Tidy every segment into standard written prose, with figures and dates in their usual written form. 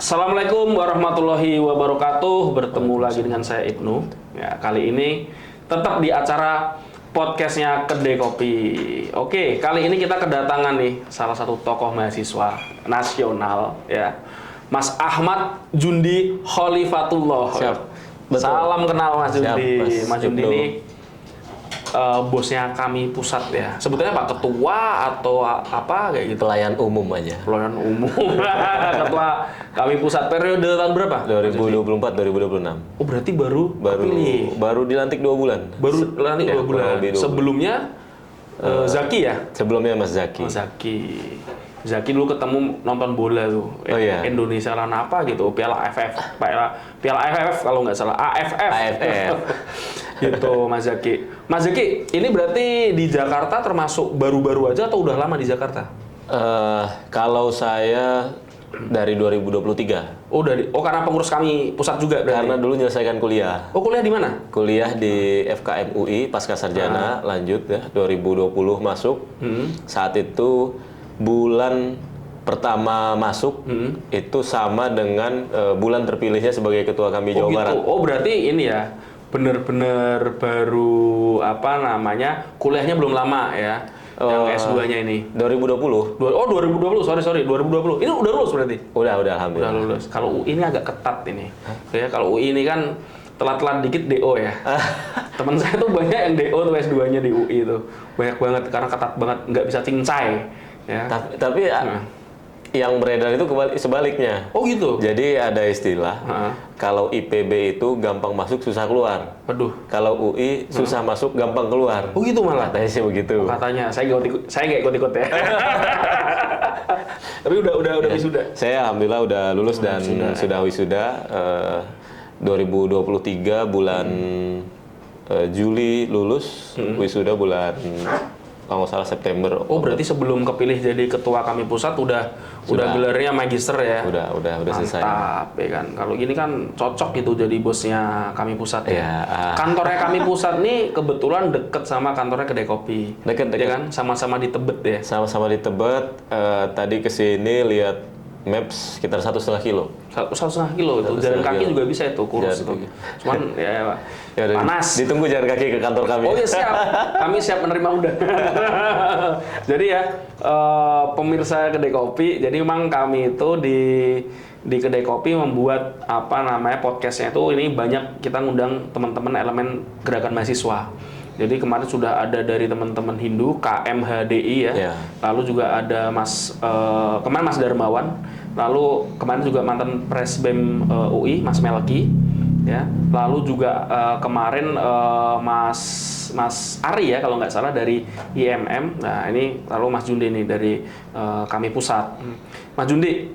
Assalamualaikum warahmatullahi wabarakatuh. Bertemu lagi dengan saya Ibnu. Ya, kali ini tetap di acara podcastnya Kedai Kopi. Oke, kali ini kita kedatangan nih salah satu tokoh mahasiswa nasional, ya, Mas Ahmad Jundi Kholifatullah. Siap. Salam kenal Mas Siap, Jundi. Mas Jundi Ibnu. ini bosnya kami pusat ya. Sebetulnya Pak Ketua atau apa kayak gitu. Pelayan umum aja. Pelayan umum. Ketua kami pusat periode tahun berapa? 2024-2026. Oh berarti baru kepilih. Baru dilantik 2 bulan. Baru dilantik 2 bulan. kurang lebih 2 bulan. Sebelumnya Zaki ya? Sebelumnya Mas Zaki. Oh, Zaki. Zaki dulu ketemu nonton bola tuh. Oh, iya. Indonesia lawan apa gitu? Piala AFF. Piala AFF kalau nggak salah. AFF. Gitu Mas Zaki. Mas Zaki, ini berarti di Jakarta termasuk baru-baru aja atau udah lama di Jakarta? Kalau saya dari 2023. Oh karena pengurus kami pusat juga berarti. Karena dulu menyelesaikan kuliah. Oh kuliah di mana? Kuliah di FKM UI pasca sarjana, lanjut ya 2020 masuk. Saat itu bulan pertama masuk itu sama dengan bulan terpilihnya sebagai ketua kami Jawa gitu. Barat. Oh berarti ini ya bener-bener baru apa namanya kuliahnya belum lama ya yang S2-nya ini 2020. 2020 sorry 2020 ini udah lulus berarti Udah udah alhamdulillah. lulus. Kalau UI ini agak ketat ini ya, kalau UI ini kan telat-telat dikit DO ya. Teman saya tuh banyak yang DO tuh S2-nya di UI itu banyak banget karena ketat banget, nggak bisa cincai ya. Tapi yang beredar itu sebaliknya. Oh gitu. Jadi ada istilah kalau IPB itu gampang masuk susah keluar. Waduh. Kalau UI susah masuk gampang keluar. Oh gitu malah. Katanya sih begitu. Katanya saya nggak ikut ya. Tapi udah wisuda. Saya alhamdulillah udah lulus dan sudah wisuda 2023 bulan Juli lulus, wisuda bulan kalau nggak salah September. Oh berarti sebelum kepilih jadi ketua kami pusat udah gelarnya magister ya? Udah selesai. Mantap ya kan. Kalau gini kan cocok gitu jadi bosnya kami pusat ya. Ya, Kantornya kami pusat nih kebetulan deket sama kantornya Kedai Kopi. Deket. Ya kan? Sama-sama di Tebet ya. Sama-sama di Tebet. Tadi kesini lihat maps sekitar 1,5 kilo. 1,5 kilo itu. Jalan kaki juga bisa itu kurus itu. Cuman ya panas. Ditunggu jalan kaki ke kantor kami. Oh iya siap, kami siap menerima undangan. Jadi ya pemirsa Kedai Kopi, jadi memang kami itu di Kedai Kopi membuat apa namanya podcastnya itu ini banyak kita ngundang teman-teman elemen gerakan mahasiswa. Jadi kemarin sudah ada dari teman-teman Hindu KMHDI ya, lalu juga ada kemarin Mas Darmawan, lalu kemarin juga mantan Presbem UI Mas Melki. Ya, lalu juga kemarin Mas Ari ya kalau nggak salah dari IMM. Nah ini lalu Mas Jundi nih dari kami pusat. Mas Jundi,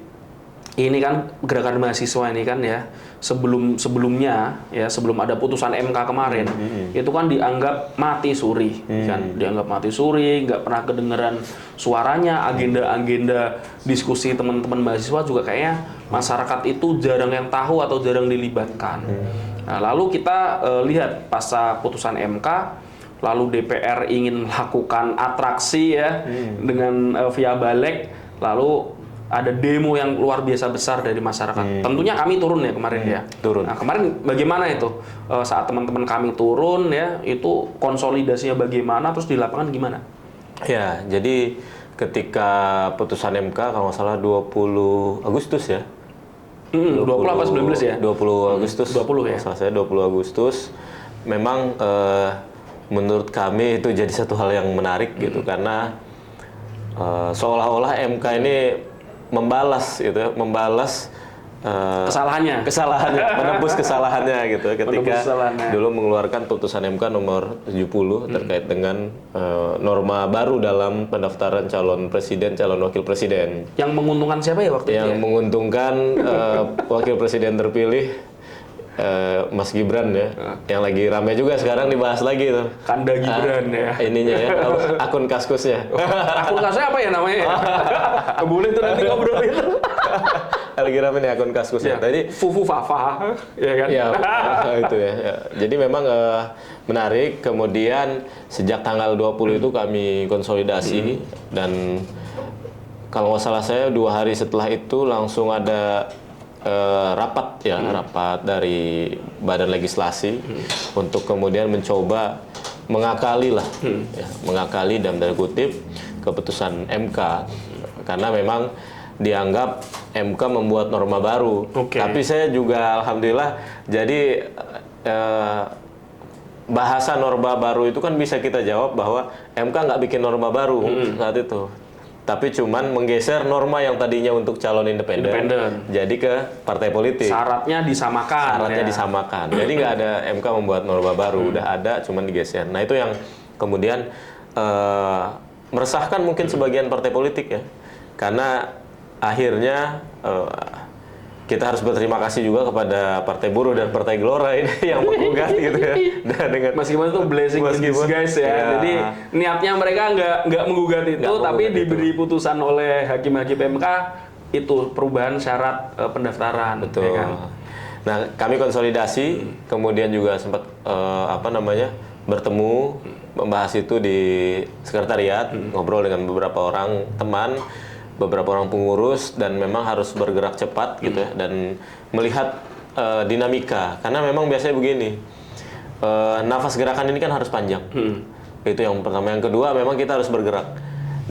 ini kan gerakan mahasiswa ini kan ya sebelumnya ya sebelum ada putusan MK kemarin itu kan dianggap mati suri kan, dianggap mati suri, nggak pernah kedengeran suaranya, agenda diskusi teman-teman mahasiswa juga kayaknya masyarakat itu jarang yang tahu atau jarang dilibatkan. Nah, lalu kita lihat pasca putusan MK, lalu DPR ingin melakukan atraksi ya dengan via balik, lalu ada demo yang luar biasa besar dari masyarakat. Tentunya kami turun ya kemarin ya. Turun. Nah, kemarin bagaimana itu saat teman-teman kami turun ya, itu konsolidasinya bagaimana, terus di lapangan gimana? Ya, jadi ketika putusan MK kalau nggak salah 20 Agustus ya. 20 apa 19 ya? 20 Agustus. 20 ya. Salah saya 20 Agustus. Memang menurut kami itu jadi satu hal yang menarik gitu karena seolah-olah MK ini membalas kesalahannya, menebus kesalahannya gitu ketika kesalahannya. dulu mengeluarkan putusan MK nomor 70 terkait dengan norma baru dalam pendaftaran calon presiden, calon wakil presiden. Yang menguntungkan siapa ya waktu itu? Yang menguntungkan wakil presiden terpilih Mas Gibran ya, yang lagi rame juga sekarang dibahas lagi tuh. Kanda Gibran ya. Ininya ya, akun kaskusnya. Akun kaskusnya apa ya namanya? Boleh tuh nanti ngobrol itu. Lagi rame nih akun kaskusnya. Ya. Tadi Fufu Fafa, ya kan? Ya, itu ya. Jadi memang menarik. Kemudian sejak tanggal 20 itu kami konsolidasi dan kalau nggak salah saya 2 hari setelah itu langsung ada rapat dari Badan Legislasi untuk kemudian mencoba mengakali dalam tanda kutip keputusan MK karena memang dianggap MK membuat norma baru. Tapi saya juga alhamdulillah jadi bahasa norma baru itu kan bisa kita jawab bahwa MK nggak bikin norma baru saat itu. Tapi cuman menggeser norma yang tadinya untuk calon independen jadi ke partai politik. Syaratnya disamakan. Disamakan. Jadi nggak ada MK membuat norma baru, udah ada, cuman digeser. Nah itu yang kemudian meresahkan mungkin sebagian partai politik ya, karena akhirnya kita harus berterima kasih juga kepada Partai Buruh dan Partai Gelora ini yang menggugat gitu ya. Dan dengan meskipun itu blessing in disguise ya. Jadi niatnya mereka nggak menggugat itu, tapi diberi putusan oleh hakim-hakim MK itu perubahan syarat pendaftaran. Betul. Ya kan? Nah, kami konsolidasi, kemudian juga sempat bertemu, membahas itu di sekretariat, ngobrol dengan beberapa orang teman, beberapa orang pengurus, dan memang harus bergerak cepat gitu ya, dan melihat dinamika karena memang biasanya begini, nafas gerakan ini kan harus panjang. Itu yang pertama. Yang kedua memang kita harus bergerak,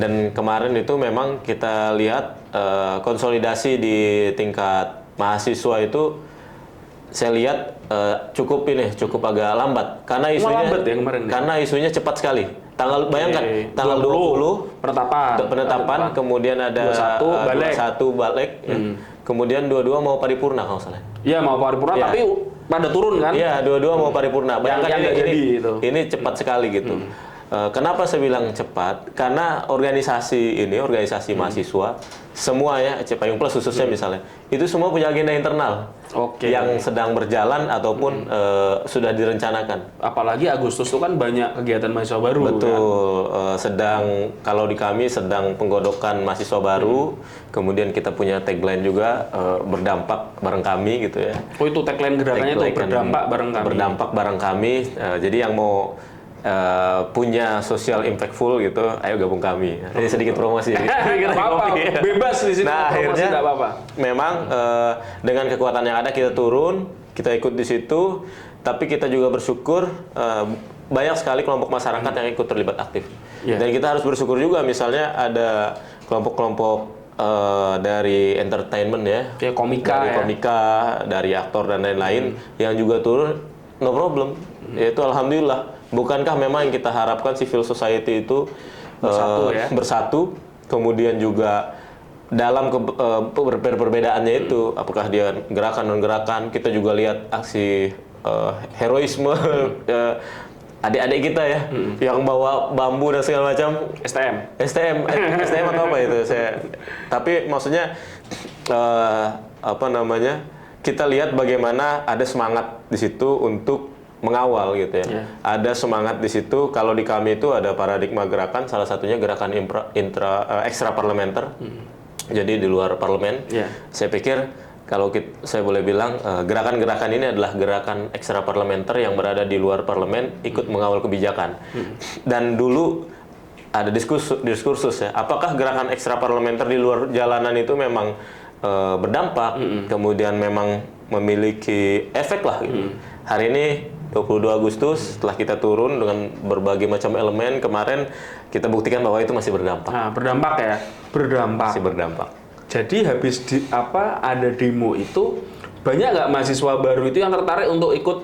dan kemarin itu memang kita lihat konsolidasi di tingkat mahasiswa itu saya lihat cukup agak lambat karena isunya cepat sekali. Bayangkan tanggal 20 penetapan, kemudian ada 21 balik, kemudian 22 mau paripurna kalau salah. Iya, mau paripurna tapi pada turun kan? Iya, 22 mau paripurna. Bayangkan ini cepat sekali gitu. Kenapa saya bilang cepat? Karena organisasi mahasiswa semua ya, Cipayung Plus khususnya misalnya, itu semua punya agenda internal yang sedang berjalan ataupun sudah direncanakan. Apalagi Agustus itu kan banyak kegiatan mahasiswa baru. Betul, kalau di kami sedang penggodokan mahasiswa baru, kemudian kita punya tagline juga berdampak bareng kami gitu ya. Oh, itu tagline gerakannya itu berdampak bareng kami. Berdampak bareng kami. Jadi yang mau punya social impactful gitu, ayo gabung kami. Ini sedikit promosi. Apa-apa, bebas di sini. Nah, promosi akhirnya apa-apa. Memang dengan kekuatan yang ada kita turun, kita ikut di situ, tapi kita juga bersyukur banyak sekali kelompok masyarakat yang ikut terlibat aktif. Dan kita harus bersyukur juga misalnya ada kelompok-kelompok dari entertainment ya, komika, dari aktor dan lain-lain yang juga turun, no problem. Yaitu alhamdulillah. Bukankah memang yang kita harapkan civil society itu bersatu, kemudian juga dalam perbedaannya itu, apakah dia gerakan non gerakan, kita juga lihat aksi heroisme adik-adik kita ya, yang bawa bambu dan segala macam. STM atau apa itu tapi maksudnya kita lihat bagaimana ada semangat di situ untuk mengawal gitu ya. Ada semangat di situ. Kalau di kami itu ada paradigma gerakan, salah satunya gerakan ekstra parlementer. Jadi di luar parlemen. Saya pikir kalau saya boleh bilang gerakan-gerakan ini adalah gerakan ekstra parlementer yang berada di luar parlemen, ikut mengawal kebijakan. Dan dulu ada diskursus ya, apakah gerakan ekstra parlementer di luar jalanan itu memang berdampak, kemudian memang memiliki efek lah gitu. Hari ini 22 Agustus setelah kita turun dengan berbagai macam elemen, kemarin kita buktikan bahwa itu masih berdampak. Nah, berdampak ya, Masih berdampak. Jadi habis ada demo itu, banyak nggak mahasiswa baru itu yang tertarik untuk ikut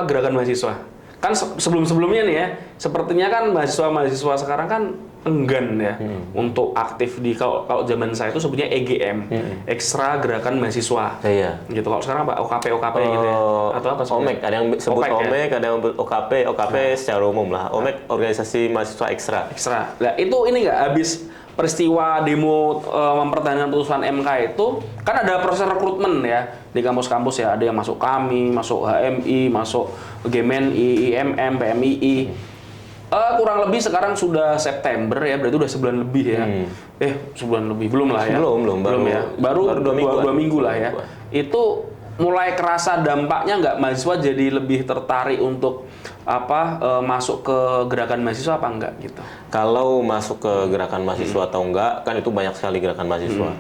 gerakan mahasiswa? Kan sebelum-sebelumnya nih ya, sepertinya kan mahasiswa sekarang kan enggan ya untuk aktif di kalau zaman saya itu sebutnya EGM, ekstra gerakan mahasiswa. Gitu. Kalau sekarang apa? OKP gitu ya? Atau apa? OMEK, ada yang sebut OMEK, ada yang OKP secara umum lah. OMEK organisasi mahasiswa ekstra. Nah, itu ini nggak habis peristiwa demo mempertahankan putusan MK itu kan ada proses rekrutmen ya di kampus-kampus ya, ada yang masuk kami, masuk HMI, masuk GMNI, IMM, PMII. Kurang lebih sekarang sudah September ya, berarti udah sebulan lebih ya. Sebulan lebih belum lah ya. Belum ya. Baru 2 minggu lah ya. Itu mulai kerasa dampaknya nggak mahasiswa jadi lebih tertarik untuk masuk ke gerakan mahasiswa apa enggak gitu. Kalau masuk ke gerakan mahasiswa atau enggak, kan itu banyak sekali gerakan mahasiswa.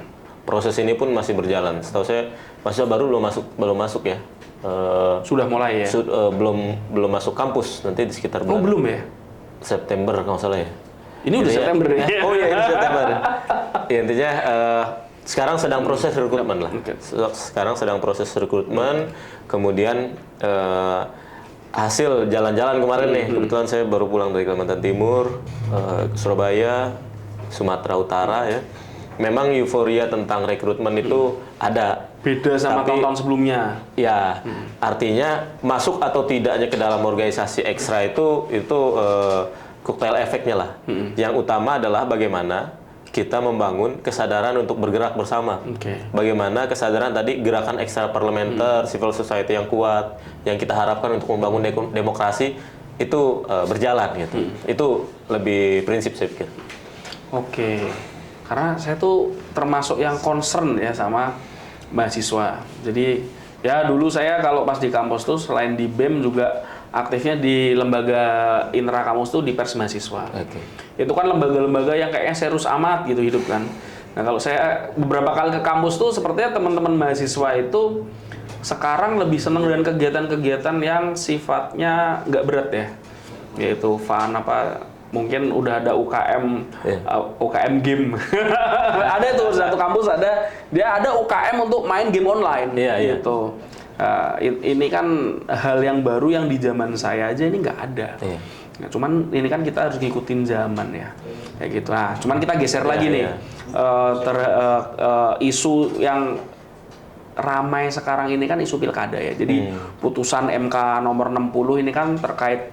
Proses ini pun masih berjalan. Setahu saya mahasiswa baru belum masuk ya. Sudah mulai ya? Belum masuk kampus nanti di sekitar bulan belum ya? September kalau nggak salah ya. Ini udah September ya? Oh iya, ini September. Ya, intinya sekarang sedang proses rekrutmen lah. Okay. Sekarang sedang proses rekrutmen, kemudian hasil jalan-jalan kemarin nih, kebetulan saya baru pulang dari Kalimantan Timur, Surabaya, Sumatera Utara ya. Memang euforia tentang rekrutmen itu ada. Beda sama tahun-tahun sebelumnya. Ya, artinya masuk atau tidaknya ke dalam organisasi ekstra itu koktail efeknya lah. Yang utama adalah bagaimana kita membangun kesadaran untuk bergerak bersama. Bagaimana kesadaran tadi gerakan ekstra parlementer, civil society yang kuat, yang kita harapkan untuk membangun demokrasi itu berjalan gitu. Itu lebih prinsip saya pikir. Oke. Karena saya tuh termasuk yang concern ya sama mahasiswa. Jadi ya dulu saya kalau pas di kampus tuh selain di BEM juga aktifnya di lembaga Intra Kamus tuh di Pers Mahasiswa. Itu kan lembaga-lembaga yang kayaknya serius amat gitu hidup kan. Nah kalau saya beberapa kali ke kampus tuh sepertinya teman-teman mahasiswa itu sekarang lebih senang dengan kegiatan-kegiatan yang sifatnya nggak berat ya. Yaitu fun mungkin udah ada UKM game. Ada tuh satu kampus dia ada UKM untuk main game online gitu. Ini kan hal yang baru yang di zaman saya aja ini nggak ada. Nah, cuman ini kan kita harus ngikutin zaman ya, kayak gitu. Nah, cuman kita geser lagi nih. Isu yang ramai sekarang ini kan isu pilkada ya. Jadi putusan MK nomor 60 ini kan terkait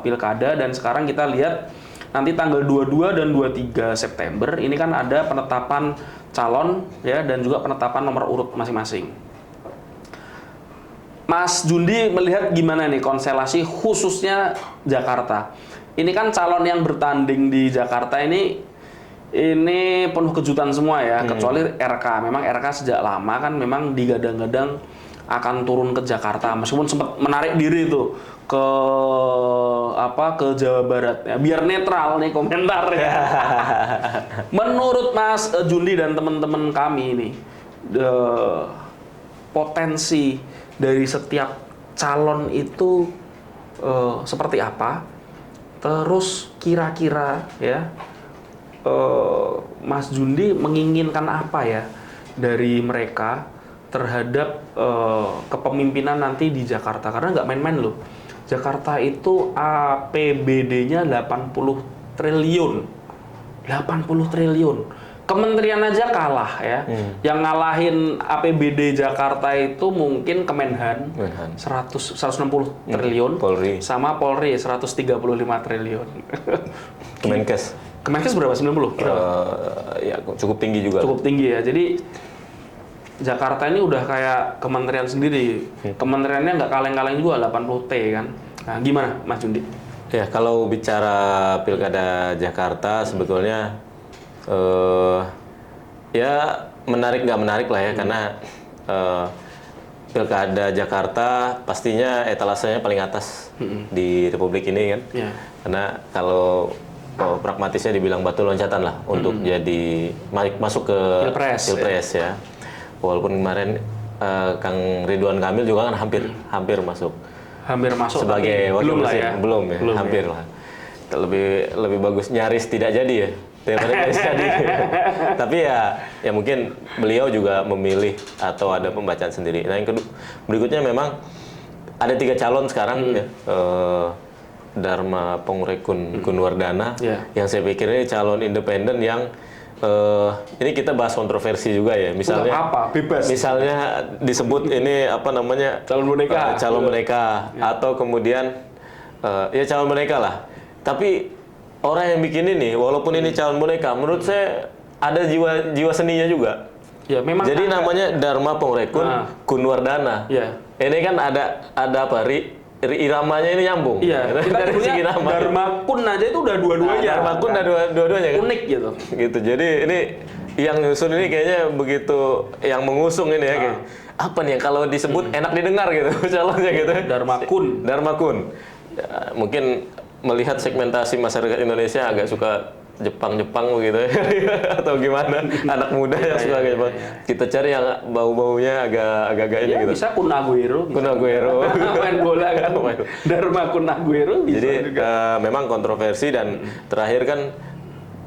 pilkada, dan sekarang kita lihat nanti tanggal 22 dan 23 September ini kan ada penetapan calon ya, dan juga penetapan nomor urut masing-masing. Mas Jundi melihat gimana nih konstelasi khususnya Jakarta? Ini kan calon yang bertanding di Jakarta ini penuh kejutan semua ya, kecuali RK. Memang RK sejak lama kan memang digadang-gadang akan turun ke Jakarta, meskipun sempat menarik diri tuh ke Jawa Barat ya, biar netral nih komentar ya. Menurut Mas Jundi dan teman-teman kami ini potensi dari setiap calon itu seperti apa? Terus kira-kira ya Mas Jundi menginginkan apa ya dari mereka terhadap kepemimpinan nanti di Jakarta? Karena nggak main-main loh. Jakarta itu APBD-nya 80 triliun. 80 triliun. Kementerian aja kalah ya. Yang ngalahin APBD Jakarta itu mungkin Kemenhan 160 triliun, Polri. sama Polri 135 triliun. Kemenkes berapa? 90? Ya cukup tinggi juga. Cukup tinggi ya. Jadi Jakarta ini udah kayak kementerian sendiri. Kementeriannya nggak kaleng-kaleng juga 80 T kan. Nah, gimana Mas Jundi? Ya, kalau bicara Pilkada Jakarta sebetulnya ya menarik nggak menarik lah ya, karena Pilkada Jakarta pastinya etalasenya paling atas di Republik ini kan. Karena kalau pragmatisnya dibilang batu loncatan lah untuk jadi masuk ke Pilpres ya. Walaupun kemarin Kang Ridwan Kamil juga kan hampir masuk. Hampir masuk sebagai wakil presiden. Belum ya, hampir lah. Lebih bagus nyaris tidak jadi ya. Tapi ya mungkin beliau juga memilih atau ada pembacaan sendiri. Nah, yang kedua berikutnya memang ada 3 calon sekarang ya. Dharma Pongrekun Gunwardana yang saya pikir ini calon independen yang ini kita bahas kontroversi juga ya. Misalnya bebas. Misalnya disebut ini calon boneka atau kemudian ya calon boneka lah. Tapi orang yang bikin ini, walaupun ini calon boneka, menurut saya ada jiwa seninya juga. Ya, memang. Jadi namanya Dharma Pongrekun Gunwardana. Ini kan ada iramanya ini nyambung. Dari segi nama. Dharma Kun aja itu udah dua-duanya. Dharma Kun udah dua-duanya kan. Unik gitu. Jadi ini yang nyusun ini kayaknya begitu, yang mengusung ini ya. Kayak, apa nih yang kalau disebut enak didengar gitu calonnya gitu. Dharma Kun. mungkin melihat segmentasi masyarakat Indonesia agak suka Jepang begitu ya atau gimana anak muda yang suka Jepang. Kita cari yang bau-baunya agak ini gitu. Bisa Kun Aguero. Main bola kan. Dharma Kun Aguero bisa. Jadi memang kontroversi dan terakhir kan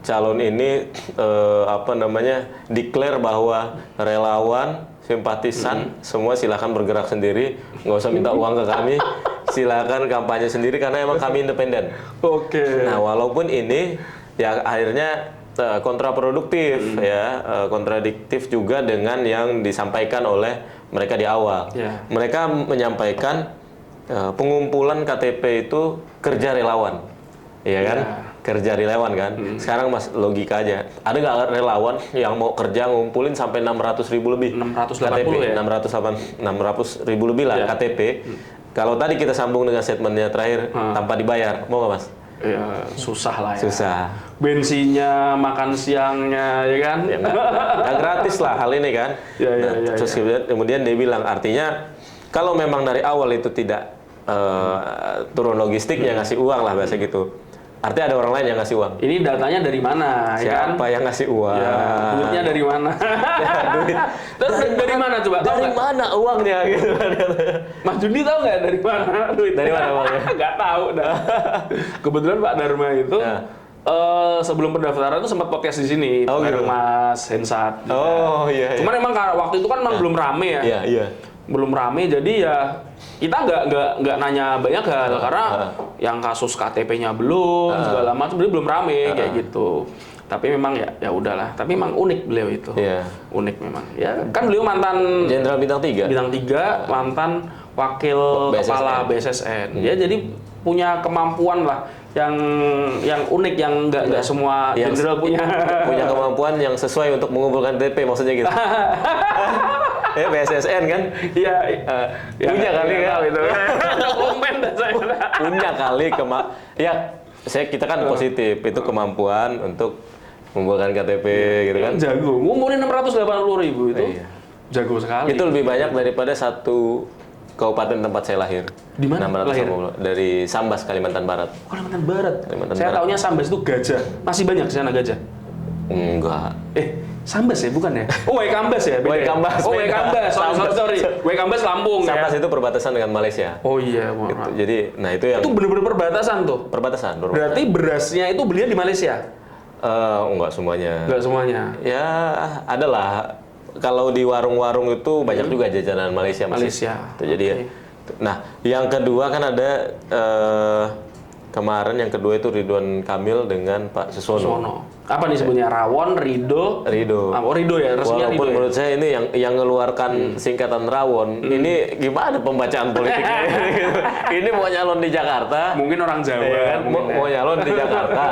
calon ini declare bahwa relawan, simpatisan semua silakan bergerak sendiri, nggak usah minta uang ke kami. Silakan kampanye sendiri karena emang kami independen. Oke. Nah, walaupun ini ya akhirnya kontraproduktif kontradiktif juga dengan yang disampaikan oleh mereka di awal. Mereka menyampaikan pengumpulan KTP itu kerja relawan, ya kan? Kerja relawan kan. Sekarang mas logika aja, ada nggak relawan yang mau kerja ngumpulin sampai 600.000 lebih 680 KTP, 600.000 lebih lah KTP. Kalau tadi kita sambung dengan statementnya terakhir tanpa dibayar, mau nggak mas? Ya, susah lah ya. Susah. Bensinnya, makan siangnya, ya kan? Ya, nggak gratis lah hal ini kan. Terus kemudian dia bilang, artinya kalau memang dari awal itu tidak turun logistiknya ngasih uang lah bahasa gitu. Artinya ada orang lain yang ngasih uang. Ini datanya dari mana? Siapa yang ngasih uang? Ya, duitnya dari mana? Dari mana coba? Dari mana uangnya? Gitu. Mas Juni tahu nggak dari mana duit? Dari mana uangnya? Nggak tahu dah. Kebetulan Pak Dharma itu sebelum pendaftaran itu sempat podcast di sini, bareng Mas Hensat. Iya. Cuman emang waktu itu kan belum rame ya. Iya. Belum rame, jadi ya kita nggak nanya banyak hal karena yang kasus KTP-nya belum segala macam, jadi belum rame kayak gitu. Tapi memang ya udahlah. Tapi memang unik beliau itu. Unik memang. Ya kan beliau mantan Jenderal Bintang 3. Bintang 3, mantan wakil kepala BSSN. Ya jadi punya kemampuan lah yang unik, yang nggak semua jenderal punya. Punya kemampuan yang sesuai untuk mengumpulkan KTP maksudnya gitu. BSSN kan? Iya. Punya kali kan? Itu. Komen dah saya. Punya kali kita kan positif itu kemampuan untuk mengumpulkan KTP gitu kan. Jago. Ngumpulin 680.000 itu. Jago sekali. Itu lebih banyak daripada satu kabupaten tempat saya lahir. Di mana lahir? Dari Sambas, Kalimantan Barat. Kalimantan Barat. Saya taunya Sambas itu gajah. Masih banyak di sana gajah? Enggak. Sambas ya, bukan ya? Waikambas ya? Waikambas. Waikambas. Sorry. Waikambas Lampung ya. Sambas itu perbatasan dengan Malaysia. Oh iya, gitu. Jadi, nah itu yang... Itu benar-benar perbatasan tuh? Perbatasan. Berarti berasnya itu belinya di Malaysia? Enggak semuanya. Enggak semuanya? Ya, adalah. Kalau di warung-warung itu banyak juga jajanan Malaysia. Jadi nah, yang kedua kan ada kemarin yang kedua itu Ridwan Kamil dengan Pak Susono. Apa nih sebutnya? Rawon, Rido. Oh, Rido ya, resminya Walaupun Rido. Menurut saya ini yang mengeluarkan singkatan Rawon, ini gimana pembacaan politiknya? Ini mau nyalon di Jakarta. Mungkin orang Jawa kan? Mau nyalon di Jakarta.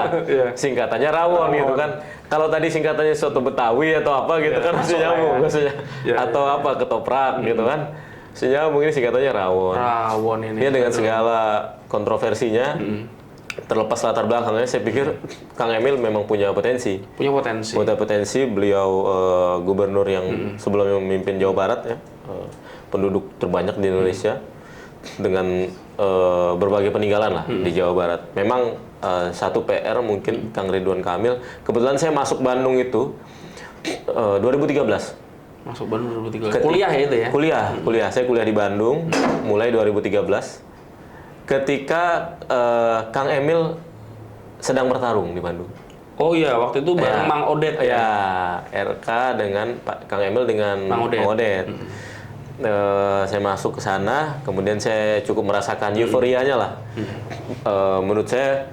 Singkatannya Rawon gitu kan. Kalau tadi singkatannya soto Betawi atau apa gitu kan masih nyambung maksudnya. Atau apa ketoprak gitu kan. Sehingga mungkin singkatannya Rawon. Rawon ini. Dia dengan segala kontroversinya, terlepas latar belakangnya, saya pikir Kang Emil memang punya potensi. Punya potensi. Beliau gubernur yang sebelumnya memimpin Jawa Barat ya, penduduk terbanyak di Indonesia dengan berbagai peninggalan lah di Jawa Barat. Memang satu PR mungkin Kang Ridwan Kamil. Kebetulan saya masuk Bandung itu 2013. Masuk Bandung 2013. Kuliah ya itu ya? Kuliah. Saya kuliah di Bandung mulai 2013. Ketika Kang Emil sedang bertarung di Bandung. Oh iya, waktu itu bareng Mang Odet ya. RK dengan Kang Emil dengan Mang Odet. Saya masuk ke sana, kemudian saya cukup merasakan euforianya lah. Menurut saya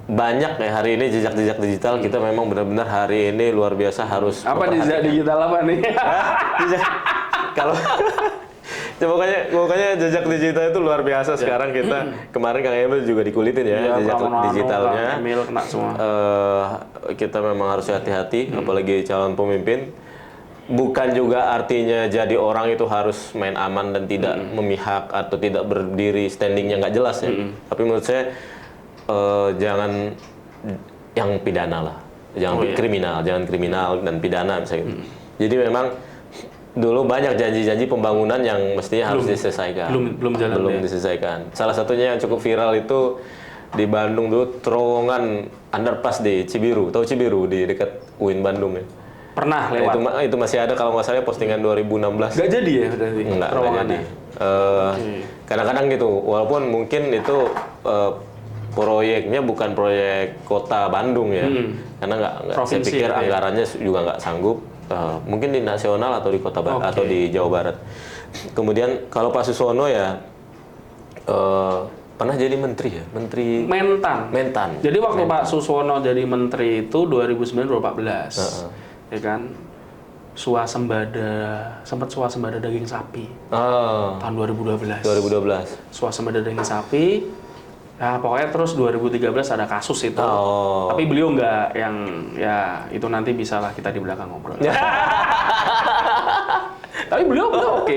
banyak ya hari ini jejak-jejak digital kita memang benar-benar hari ini luar biasa harus. Apa jejak digital apa nih? Kalau pokoknya jejak digital itu luar biasa sekarang kita. Kemarin Kang Emil juga dikulitin ya jejak digitalnya. Emil kena semua. Kita memang harus hati-hati, apalagi calon pemimpin. Bukan juga artinya jadi orang itu harus main aman dan tidak memihak atau tidak berdiri standingnya nggak jelas ya. Tapi menurut saya jangan yang pidana lah, jangan kriminal dan pidana misalnya. Jadi memang dulu banyak janji-janji pembangunan yang mestinya harus diselesaikan. Belum jalan. Belum diselesaikan. Salah satunya yang cukup viral itu di Bandung dulu terowongan underpass di Cibiru. Tahu Cibiru di dekat UIN Bandung ya? Pernah lewat. Itu masih ada kalau nggak salah postingan 2016. Nggak jadi ya berarti Nggak terowongannya? jadi. Kadang-kadang gitu, walaupun mungkin itu proyeknya bukan proyek kota Bandung ya, karena nggak saya pikir gitu ya? anggarannya juga nggak sanggup. Mungkin di nasional atau di kota atau di Jawa Barat. Kemudian kalau Pak Suswono ya pernah jadi menteri ya, menteri Mentan. Jadi waktu Pak Suswono jadi menteri itu 2009-2014, ya kan? Sempat swasembada daging sapi tahun 2012. 2012. Swasembada daging sapi. Ya pokoknya terus 2013 ada kasus itu. Tapi beliau nggak yang ya itu nanti bisa lah kita di belakang ngobrol. Tapi beliau oke.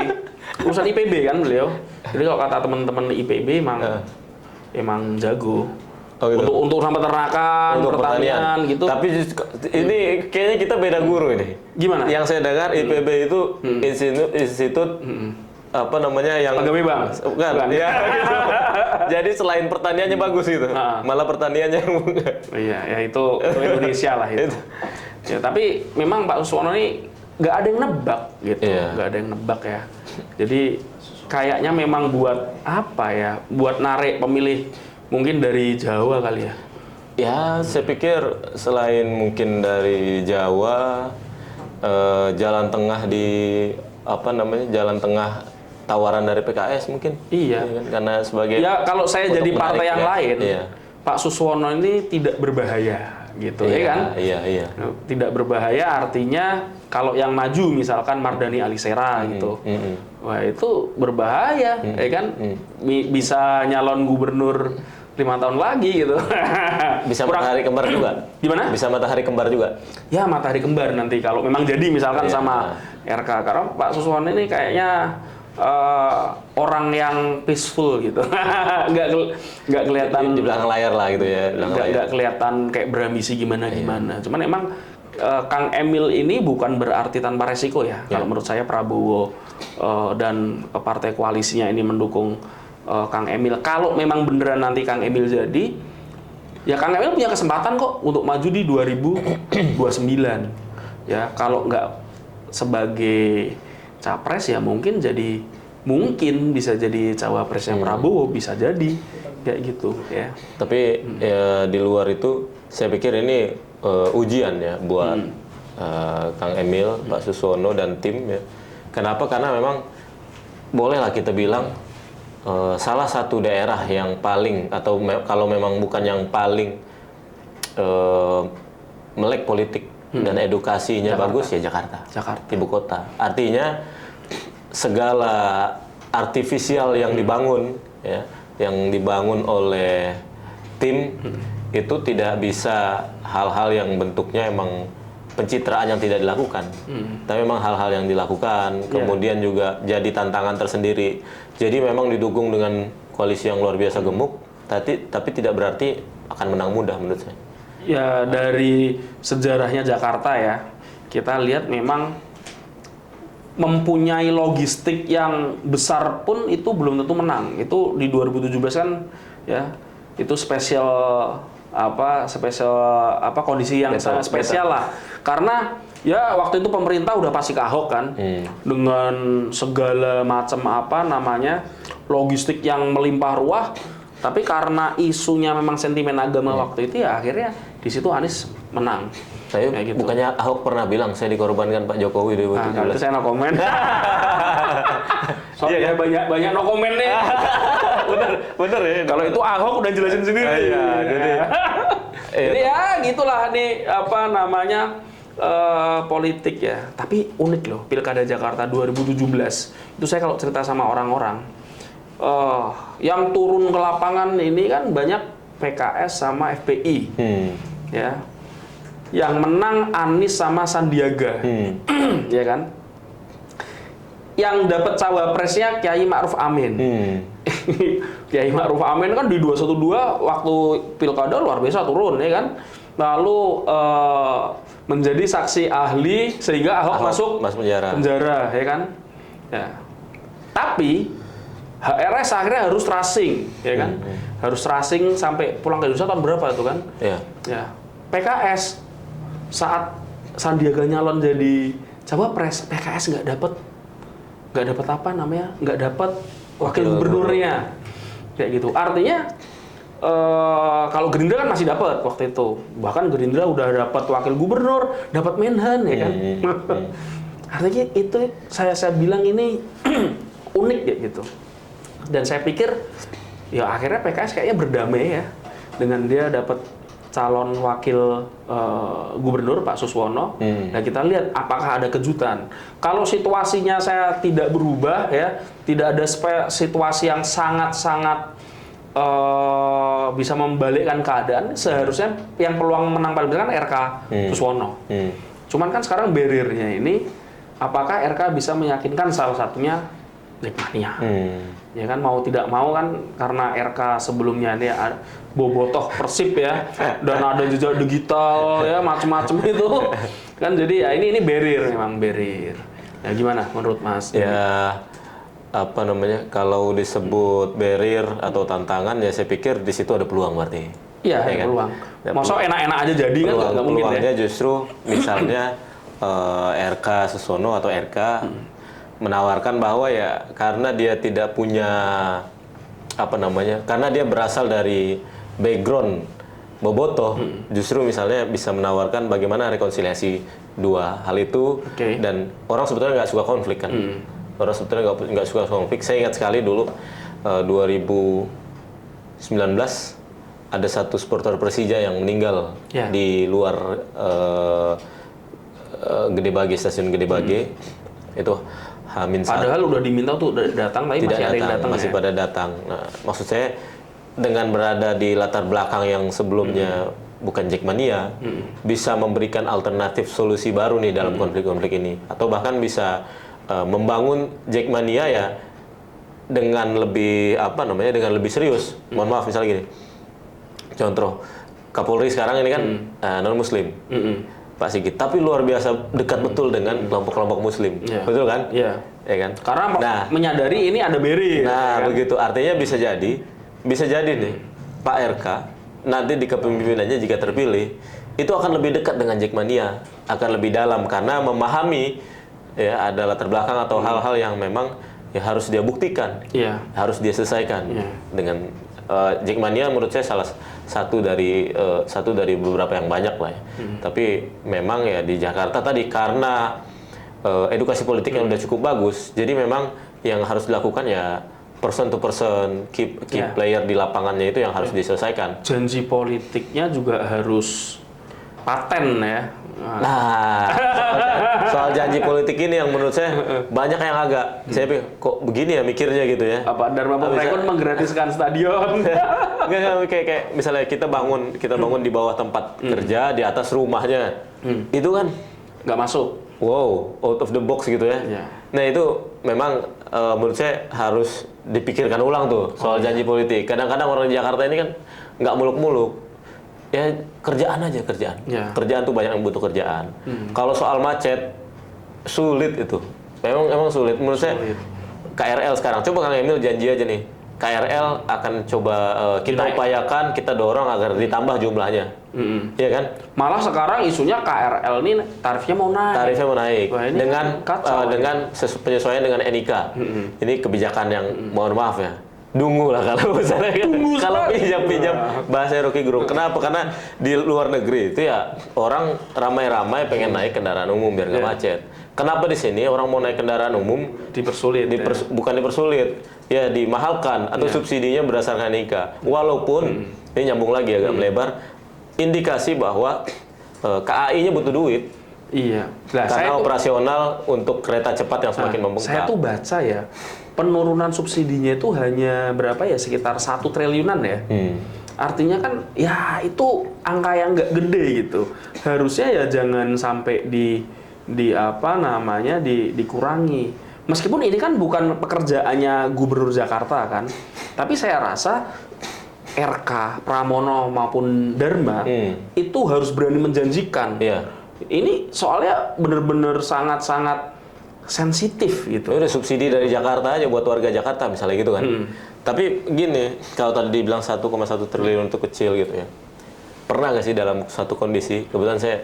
Urusan IPB kan beliau. Jadi kalau kata teman-teman IPB emang jago. Gitu. Untuk sampai ternakan, untuk pertanian gitu. Tapi ini kayaknya kita beda guru ini. Gimana? Yang saya dengar IPB itu institut apa namanya yang pegawai bank. Bukan. Ya, gitu. Jadi selain pertaniannya bagus gitu. Malah pertaniannya iya, ya itu Indonesia lah itu. Ya, tapi memang Pak Suswono ini nggak ada yang nebak gitu. Nggak ada yang nebak ya. Jadi kayaknya memang buat apa ya? Buat narik pemilih mungkin dari Jawa kali ya. Ya, saya pikir selain mungkin dari Jawa, jalan tengah jalan tengah tawaran dari PKS mungkin. Iya. Karena sebagai kalau saya jadi partai yang lain, iya. Pak Suswono ini tidak berbahaya gitu, ya kan? Iya. Tidak berbahaya artinya kalau yang maju misalkan Mardhani Alisera gitu. Wah, itu berbahaya, ya kan? Bisa nyalon gubernur 5 tahun lagi gitu. Bisa matahari kembar juga. Gimana? Bisa matahari kembar juga. Ya, matahari kembar nanti kalau memang jadi misalkan sama RK. Karena Pak Suswono ini kayaknya orang yang peaceful gitu. nggak kelihatan di belakang layar lah gitu ya. Nggak kelihatan kayak berambisi gimana. Cuman emang Kang Emil ini bukan berarti tanpa resiko ya. Kalau menurut saya Prabowo dan partai koalisinya ini mendukung Kang Emil. Kalau memang beneran nanti Kang Emil jadi, ya Kang Emil punya kesempatan kok untuk maju di 2029. Ya, kalau nggak sebagai capres ya mungkin bisa jadi cawapresnya Prabowo, bisa jadi kayak gitu ya. Tapi ya, di luar itu saya pikir ini ujian ya buat Kang Emil, Pak Suswono dan tim ya. Kenapa? Karena memang bolehlah kita bilang salah satu daerah yang paling atau kalau memang bukan yang paling melek politik dan edukasinya bagus ya Jakarta, ibu kota. Artinya segala artifisial yang dibangun ya, yang dibangun oleh tim itu tidak bisa hal-hal yang bentuknya emang pencitraan yang tidak dilakukan. Tapi memang hal-hal yang dilakukan, kemudian juga jadi tantangan tersendiri. Jadi memang didukung dengan koalisi yang luar biasa gemuk, tapi tidak berarti akan menang mudah menurut saya. Ya, dari sejarahnya Jakarta ya, kita lihat memang mempunyai logistik yang besar pun itu belum tentu menang. Itu di 2017 kan ya, itu kondisi yang sangat spesial lah. Karena ya waktu itu pemerintah udah pasti ke Ahok kan, dengan segala macam logistik yang melimpah ruah. Tapi karena isunya memang sentimen agama waktu itu ya akhirnya di situ Anies menang. Gitu. Bukannya Ahok pernah bilang saya dikorbankan Pak Jokowi 2017. Nah, itu saya no comment. Soalnya banyak no comment deh. bener ya. Kalau itu Ahok udah jelasin sendiri. Jadi ya gitulah nih politik ya. Tapi unik loh Pilkada Jakarta 2017. Itu saya kalau cerita sama orang-orang, yang turun ke lapangan ini kan banyak PKS sama FPI, ya. Yang menang Anies sama Sandiaga, ya kan. Yang dapat cawapresnya Kiai Ma'ruf Amin. Kiai Ma'ruf Amin kan di 212 waktu pilkada luar biasa turun, ya kan. Lalu menjadi saksi ahli sehingga Ahok masuk penjara, ya kan? Ya. Tapi HRS akhirnya harus tracing, ya kan? Harus tracing sampai pulang ke Indonesia tahun berapa itu kan? Iya. Ya. PKS saat Sandiaga nyalon jadi cawapres, PKS nggak dapat apa namanya? Nggak dapat wakil gubernurnya, kayak gitu. Artinya kalau Gerindra kan masih dapat waktu itu, bahkan Gerindra udah dapat wakil gubernur, dapat menhan, ya kan? Artinya itu saya bilang ini unik ya gitu. Dan saya pikir ya akhirnya PKS kayaknya berdamai ya dengan dia dapat calon wakil gubernur Pak Suswono. Nah kita lihat apakah ada kejutan. Kalau situasinya saya tidak berubah ya, tidak ada situasi yang sangat-sangat bisa membalikkan keadaan, seharusnya yang peluang menang paling besar kan RK Suswono. Cuman kan sekarang barrier-nya ini, apakah RK bisa meyakinkan salah satunya Jackmania? Ya kan mau tidak mau kan karena RK sebelumnya dia bobotoh Persib ya, dan ada jejak digital ya macam-macam itu kan, jadi ya ini barrier, memang barrier. Ya gimana menurut Mas? Ya apa namanya, kalau disebut barrier atau tantangan ya saya pikir di situ ada peluang berarti. Iya, ya kan? peluang. Maksudnya enak-enak aja jadi kan nggak mungkin ya. Peluangnya justru misalnya RK Suswono atau RK menawarkan bahwa ya karena dia tidak punya apa namanya, karena dia berasal dari background bobotoh, justru misalnya bisa menawarkan bagaimana rekonsiliasi dua hal itu. Dan orang sebetulnya nggak suka konflik kan. Orang sebetulnya nggak suka konflik. Saya ingat sekali dulu 2019 ada satu supporter Persija yang meninggal di luar Gedebage, stasiun Gedebage. Itu Hamin saat. Padahal udah diminta tuh datang, tapi tidak masih ada yang datang. Masih pada datang. Nah, maksud saya dengan berada di latar belakang yang sebelumnya bukan Jackmania, bisa memberikan alternatif solusi baru nih dalam konflik-konflik ini, atau bahkan bisa membangun Jackmania ya dengan lebih apa namanya, dengan lebih serius. Mohon maaf misalnya gini, contoh Kapolri sekarang ini kan non Muslim, Pak Sigit, tapi luar biasa dekat betul dengan kelompok-kelompok Muslim, betul kan? Iya. Ya kan? Karena menyadari ini ada barrier. Nah, kan? begitu. Artinya bisa jadi nih Pak RK nanti di kepemimpinannya jika terpilih itu akan lebih dekat dengan Jackmania, akan lebih dalam karena memahami ya ada latar belakang atau hal-hal yang memang ya harus dia buktikan, harus dia selesaikan dengan Jackmania. Menurut saya salah satu dari beberapa yang banyak lah ya. Tapi memang ya di Jakarta tadi karena edukasi politik yang udah cukup bagus, jadi memang yang harus dilakukan ya person to person, key player di lapangannya itu yang harus diselesaikan. Janji politiknya juga harus paten ya. Nah, soal janji politik ini yang menurut saya banyak yang agak, saya pikir kok begini ya mikirnya gitu ya. Apa Dharma Pengrekon menggratiskan stadion? Nggak, kayak misalnya kita bangun di bawah tempat kerja, di atas rumahnya, itu kan nggak masuk. Wow, out of the box gitu ya. Nah itu memang menurut saya harus dipikirkan ulang tuh soal janji politik. Kadang-kadang orang di Jakarta ini kan nggak muluk-muluk. Ya kerjaan aja, kerjaan. Kerjaan tuh banyak yang butuh kerjaan. Kalau soal macet sulit itu. Memang sulit. Menurut saya KRL sekarang, coba Kang Emil janji aja nih. KRL akan coba kita upayakan, kita dorong agar ditambah jumlahnya. Iya kan? Malah sekarang isunya KRL ini tarifnya mau naik. Wah, dengan penyesuaian dengan NIK. Ini kebijakan yang mohon maaf ya. Dungu lah kalau misalnya kalau pinjam bahasa Rocky Gerung. Kenapa? Karena di luar negeri itu ya orang ramai-ramai pengen naik kendaraan umum biar nggak macet. Kenapa di sini orang mau naik kendaraan umum dipersulit? Bukan dipersulit, ya dimahalkan atau subsidinya berdasarkan NIK. Walaupun ini nyambung lagi agak melebar, indikasi bahwa KAI-nya butuh duit. Iya. Karena operasional untuk kereta cepat yang semakin membengkak. Saya tuh baca ya, penurunan subsidinya itu hanya berapa ya, sekitar 1 triliunan ya. Artinya kan ya itu angka yang nggak gede gitu. Harusnya ya jangan sampai dikurangi. Meskipun ini kan bukan pekerjaannya Gubernur Jakarta kan, tapi saya rasa RK Pramono maupun Dharma itu harus berani menjanjikan. Ini soalnya bener-bener sangat-sangat sensitif gitu. Udah subsidi dari Jakarta aja buat warga Jakarta misalnya gitu kan. Tapi gini, kalau tadi dibilang 1,1 triliun itu kecil gitu ya. Pernah nggak sih dalam satu kondisi, kebetulan saya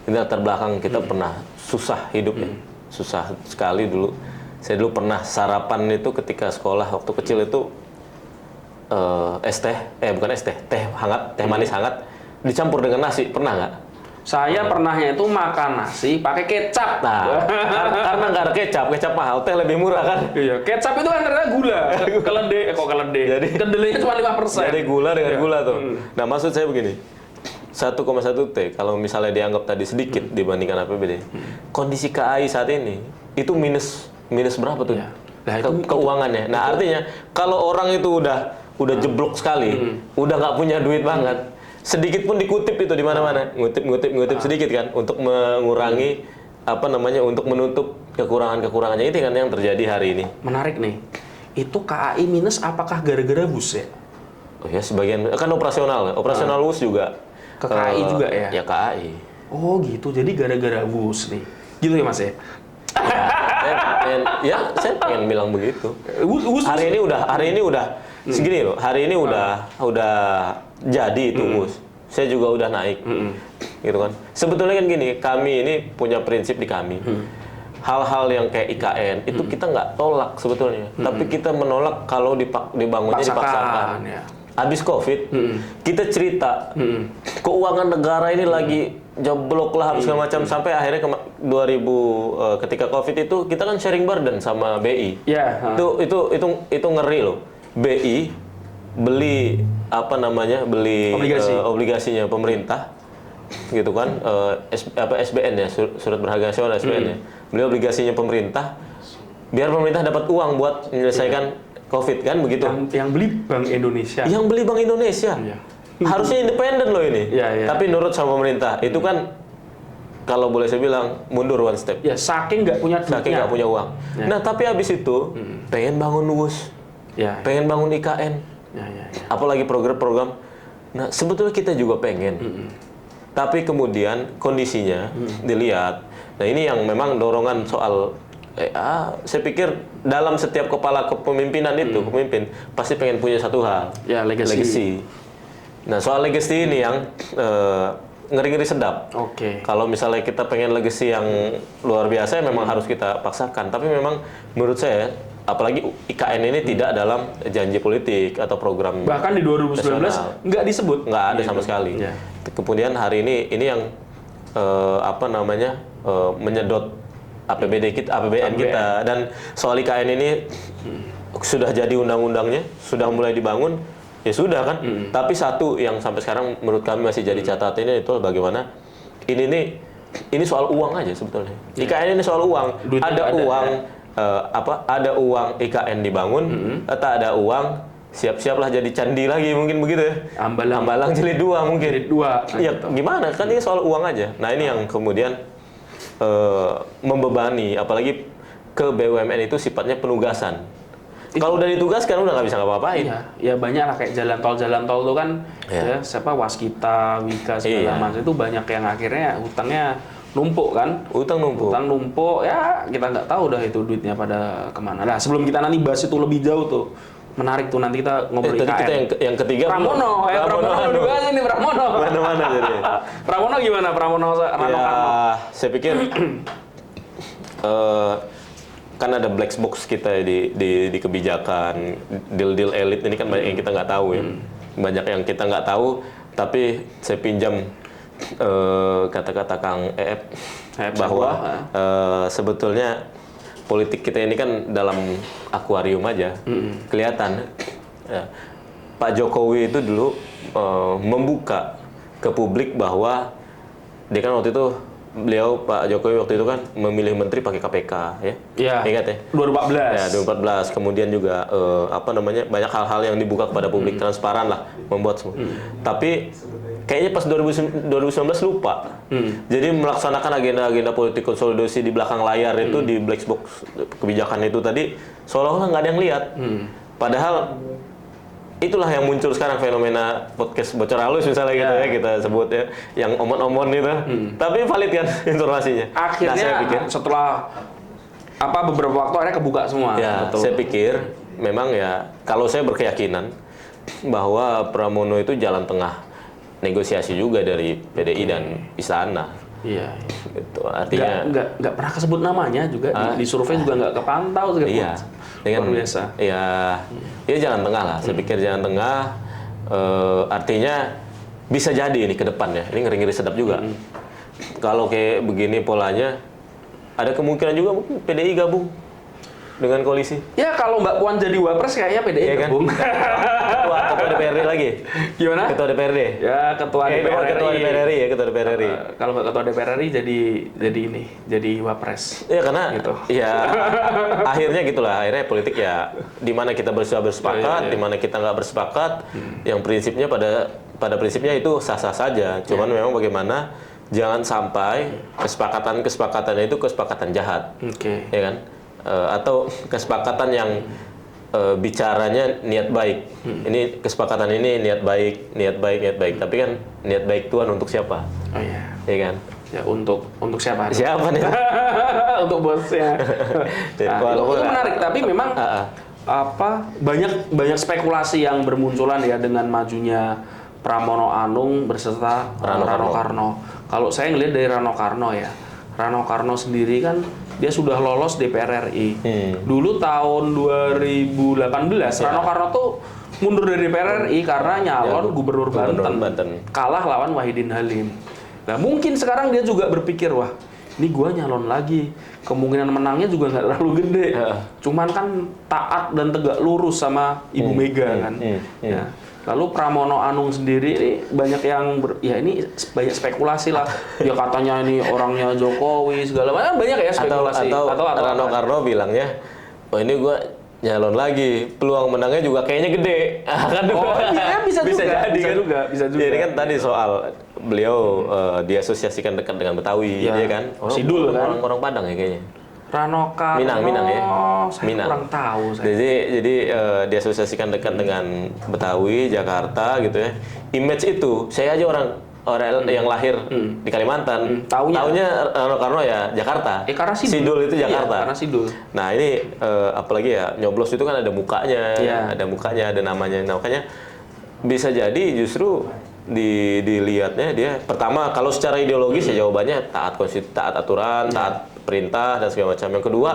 di latar belakang kita pernah susah hidupnya, susah sekali dulu. Saya dulu pernah sarapan itu ketika sekolah waktu kecil itu bukan es teh, teh hangat, teh manis hangat dicampur dengan nasi, pernah nggak? Saya pernahnya itu makan nasi pakai kecap. Nah, karena nggak ada kecap mahal, teh lebih murah kan? Iya, kecap itu kan ternyata gula. Kedelai. Kedelainya cuma 5%. Jadi gula dengan gula tuh. Nah, maksud saya begini. 1,1 T kalau misalnya dianggap tadi sedikit dibandingkan APBD. Kondisi KAI saat ini itu minus berapa tuh? Ya. Nah, itu keuangannya. Nah, artinya kalau orang itu udah jeblok sekali, udah nggak punya duit banget, sedikit pun dikutip itu di mana-mana, ngutip sedikit kan untuk mengurangi untuk menutup kekurangannya itu kan yang terjadi hari ini. Menarik nih. Itu KAI minus apakah gara-gara bus ya? Oh ya, sebagian kan operasional WUS juga. Ke KAI juga ya? Ya KAI. Oh gitu, jadi gara-gara bus nih. Gitu ya Mas ya? Saya pengen bilang begitu. Hari ini udah segini loh. Hari ini udah jadi itu WUS. Saya juga udah naik. Gitu kan. Sebetulnya kan gini, kami ini punya prinsip di kami. Hal-hal yang kayak IKN itu kita nggak tolak sebetulnya. Tapi kita menolak kalau dibangunnya dipaksakan. Ya. Habis COVID, kita cerita keuangan negara ini lagi jeblok lah segala macam sampai akhirnya 2000 ketika COVID itu kita kan sharing burden sama BI. Ya. Itu ngeri loh. BI beli obligasinya pemerintah gitu kan, SBN ya, surat berharga nasional SBN ya. Beli obligasinya pemerintah biar pemerintah dapat uang buat menyelesaikan COVID kan begitu. Yang beli Bank Indonesia. Yang beli Bank Indonesia. Iya. Harusnya independen loh ini. Iya. Tapi nurut sama pemerintah. Itu kan kalau boleh saya bilang mundur one step. Ya, saking nggak punya duitnya. Saking nggak punya uang. Ya. Nah, tapi habis itu pengen bangun WUS. Ya. Pengen bangun IKN. Ya. Apalagi program-program. Nah, sebetulnya kita juga pengen. Tapi kemudian kondisinya dilihat. Nah, ini yang memang dorongan soal saya pikir dalam setiap kepala kepemimpinan itu, pemimpin pasti pengen punya satu hal, ya legacy. Nah, soal legacy ini yang ngeri-ngeri sedap. Oke. Kalau misalnya kita pengen legacy yang luar biasa, memang harus kita paksakan. Tapi memang menurut saya, apalagi IKN ini tidak dalam janji politik atau program. Bahkan di 2019 nggak disebut. Nggak ada sama sekali. Ya. Kemudian hari ini yang menyedot APBN kita, dan soal IKN ini sudah jadi undang-undangnya, sudah mulai dibangun, ya sudah kan. Tapi satu yang sampai sekarang menurut kami masih jadi catatannya itu bagaimana ini soal uang aja sebetulnya. IKN ini soal uang. Ada uang IKN dibangun, atau ada uang siap-siaplah jadi candi lagi mungkin begitu ya. Ambalang jilid 2 mungkin. Jilid 2. Ya gimana? Kan ini soal uang aja. Nah, ini yang kemudian membebani, apalagi ke BUMN itu sifatnya penugasan. Kalau udah ditugaskan udah nggak bisa ngapa-ngapain. Ya banyak lah kayak jalan tol tuh kan, ya siapa Waskita, Wika segala macam itu banyak yang akhirnya hutangnya numpuk kan. Utang numpuk ya kita nggak tahu dah itu duitnya pada kemana. Nah, sebelum kita nanti bahas itu lebih jauh tuh. Menarik tuh, nanti kita ngobrol tadi IKN. Kita yang ketiga Pramono juga ini Pramono. Mana jadi. Pramono gimana? Pramono Rano. Saya pikir kan ada black box kita di kebijakan, deal elit ini kan banyak yang kita nggak tahu ya. Banyak yang kita nggak tahu, tapi saya pinjam kata-kata Kang EF bahwa sebetulnya politik kita ini kan dalam akuarium aja, kelihatan. Ya. Pak Jokowi itu dulu membuka ke publik bahwa dia kan waktu itu Pak Jokowi waktu itu kan memilih menteri pakai KPK ya. Iya. Ingat ya? 2014. Ya, 2014. Kemudian juga banyak hal-hal yang dibuka kepada publik, transparan lah, membuat semua. Tapi kayaknya pas 2019 lupa. Jadi melaksanakan agenda-agenda politik konsolidasi di belakang layar itu di black box kebijakan itu tadi seolah-olah nggak ada yang lihat. Padahal itulah yang muncul sekarang fenomena podcast bocor halus misalnya gitu ya kita sebut ya, yang omon-omon itu. Tapi valid kan informasinya. Akhirnya saya pikir setelah beberapa waktu akhirnya kebuka semua. ya, Betul. saya pikir memang ya kalau saya berkeyakinan bahwa Pramono itu jalan tengah negosiasi juga dari PDI dan Istana. Iya. Gitu. Artinya nggak pernah kesebut namanya juga di survei juga nggak kepantau segala iya. Dengan luar biasa. Ya jalan tengah lah. Saya pikir jalan tengah artinya bisa jadi ini ke depannya. Ini ngeri-ngeri sedap juga. Kalau kayak begini polanya ada kemungkinan juga mungkin PDI gabung dengan koalisi. Ya kalau Mbak Puan jadi wapres kayaknya PDI Iya kan? gabung. Ketua DPRD lagi. Gimana? Ketua DPRD. Ya ketua DPR Ketua RI. DPR RI ya, ketua DPR RI. Kalau Mbak ketua DPR RI jadi wapres. Ya karena Gitu. ya akhirnya gitulah, akhirnya politik ya di mana kita bersepakat, di mana kita nggak bersepakat, yang prinsipnya pada prinsipnya itu sah-sah saja. Cuman memang bagaimana jangan sampai kesepakatannya itu kesepakatan jahat. Oke. Ya kan? Atau kesepakatan yang bicaranya niat baik. Ini kesepakatan ini niat baik. Tapi kan niat baik Tuhan untuk siapa? Oh iya. Ya kan? Ya untuk siapa? Siapa nih? Untuk bosnya. Itu menarik. Tapi memang banyak spekulasi yang bermunculan ya dengan majunya Pramono Anung berserta Rano Karno. Kalau saya ngelihat dari Rano Karno ya, Rano Karno sendiri kan dia sudah lolos DPR RI. Dulu tahun 2018 Rano Karno tuh mundur dari DPR RI karena nyalon Gubernur Banten. Kalah lawan Wahidin Halim. Nah mungkin sekarang dia juga berpikir, wah ini gua nyalon lagi, kemungkinan menangnya juga nggak terlalu gede. Cuman kan taat dan tegak lurus sama Ibu Mega kan. Ya. Lalu Pramono Anung sendiri ini banyak yang ini banyak spekulasi lah. Ya katanya ini orangnya Jokowi segala macam, banyak ya spekulasi. Atau Rano Karno bilangnya, oh ini gua nyalon lagi, peluang menangnya juga kayaknya gede. Kan bisa juga. Jadi kan tadi soal beliau diasosiasikan dekat dengan Betawi, ya kan? Sidul kan? Orang Padang ya kayaknya. Rano Karno. Minang ya. Saya kurang tahu. Jadi diasosiasikan dekat dengan Betawi, Jakarta gitu ya. Image itu, saya aja orang yang lahir di Kalimantan, taunya Rano Karno ya Jakarta. Karena Sidul itu Jakarta. Iya, karena Sidul. Nah ini apalagi ya nyoblos itu kan ada mukanya, ada namanya. Nah, makanya bisa jadi justru dilihatnya dia pertama kalau secara ideologis ya jawabannya taat aturan, taat perintah dan segala macam. Yang kedua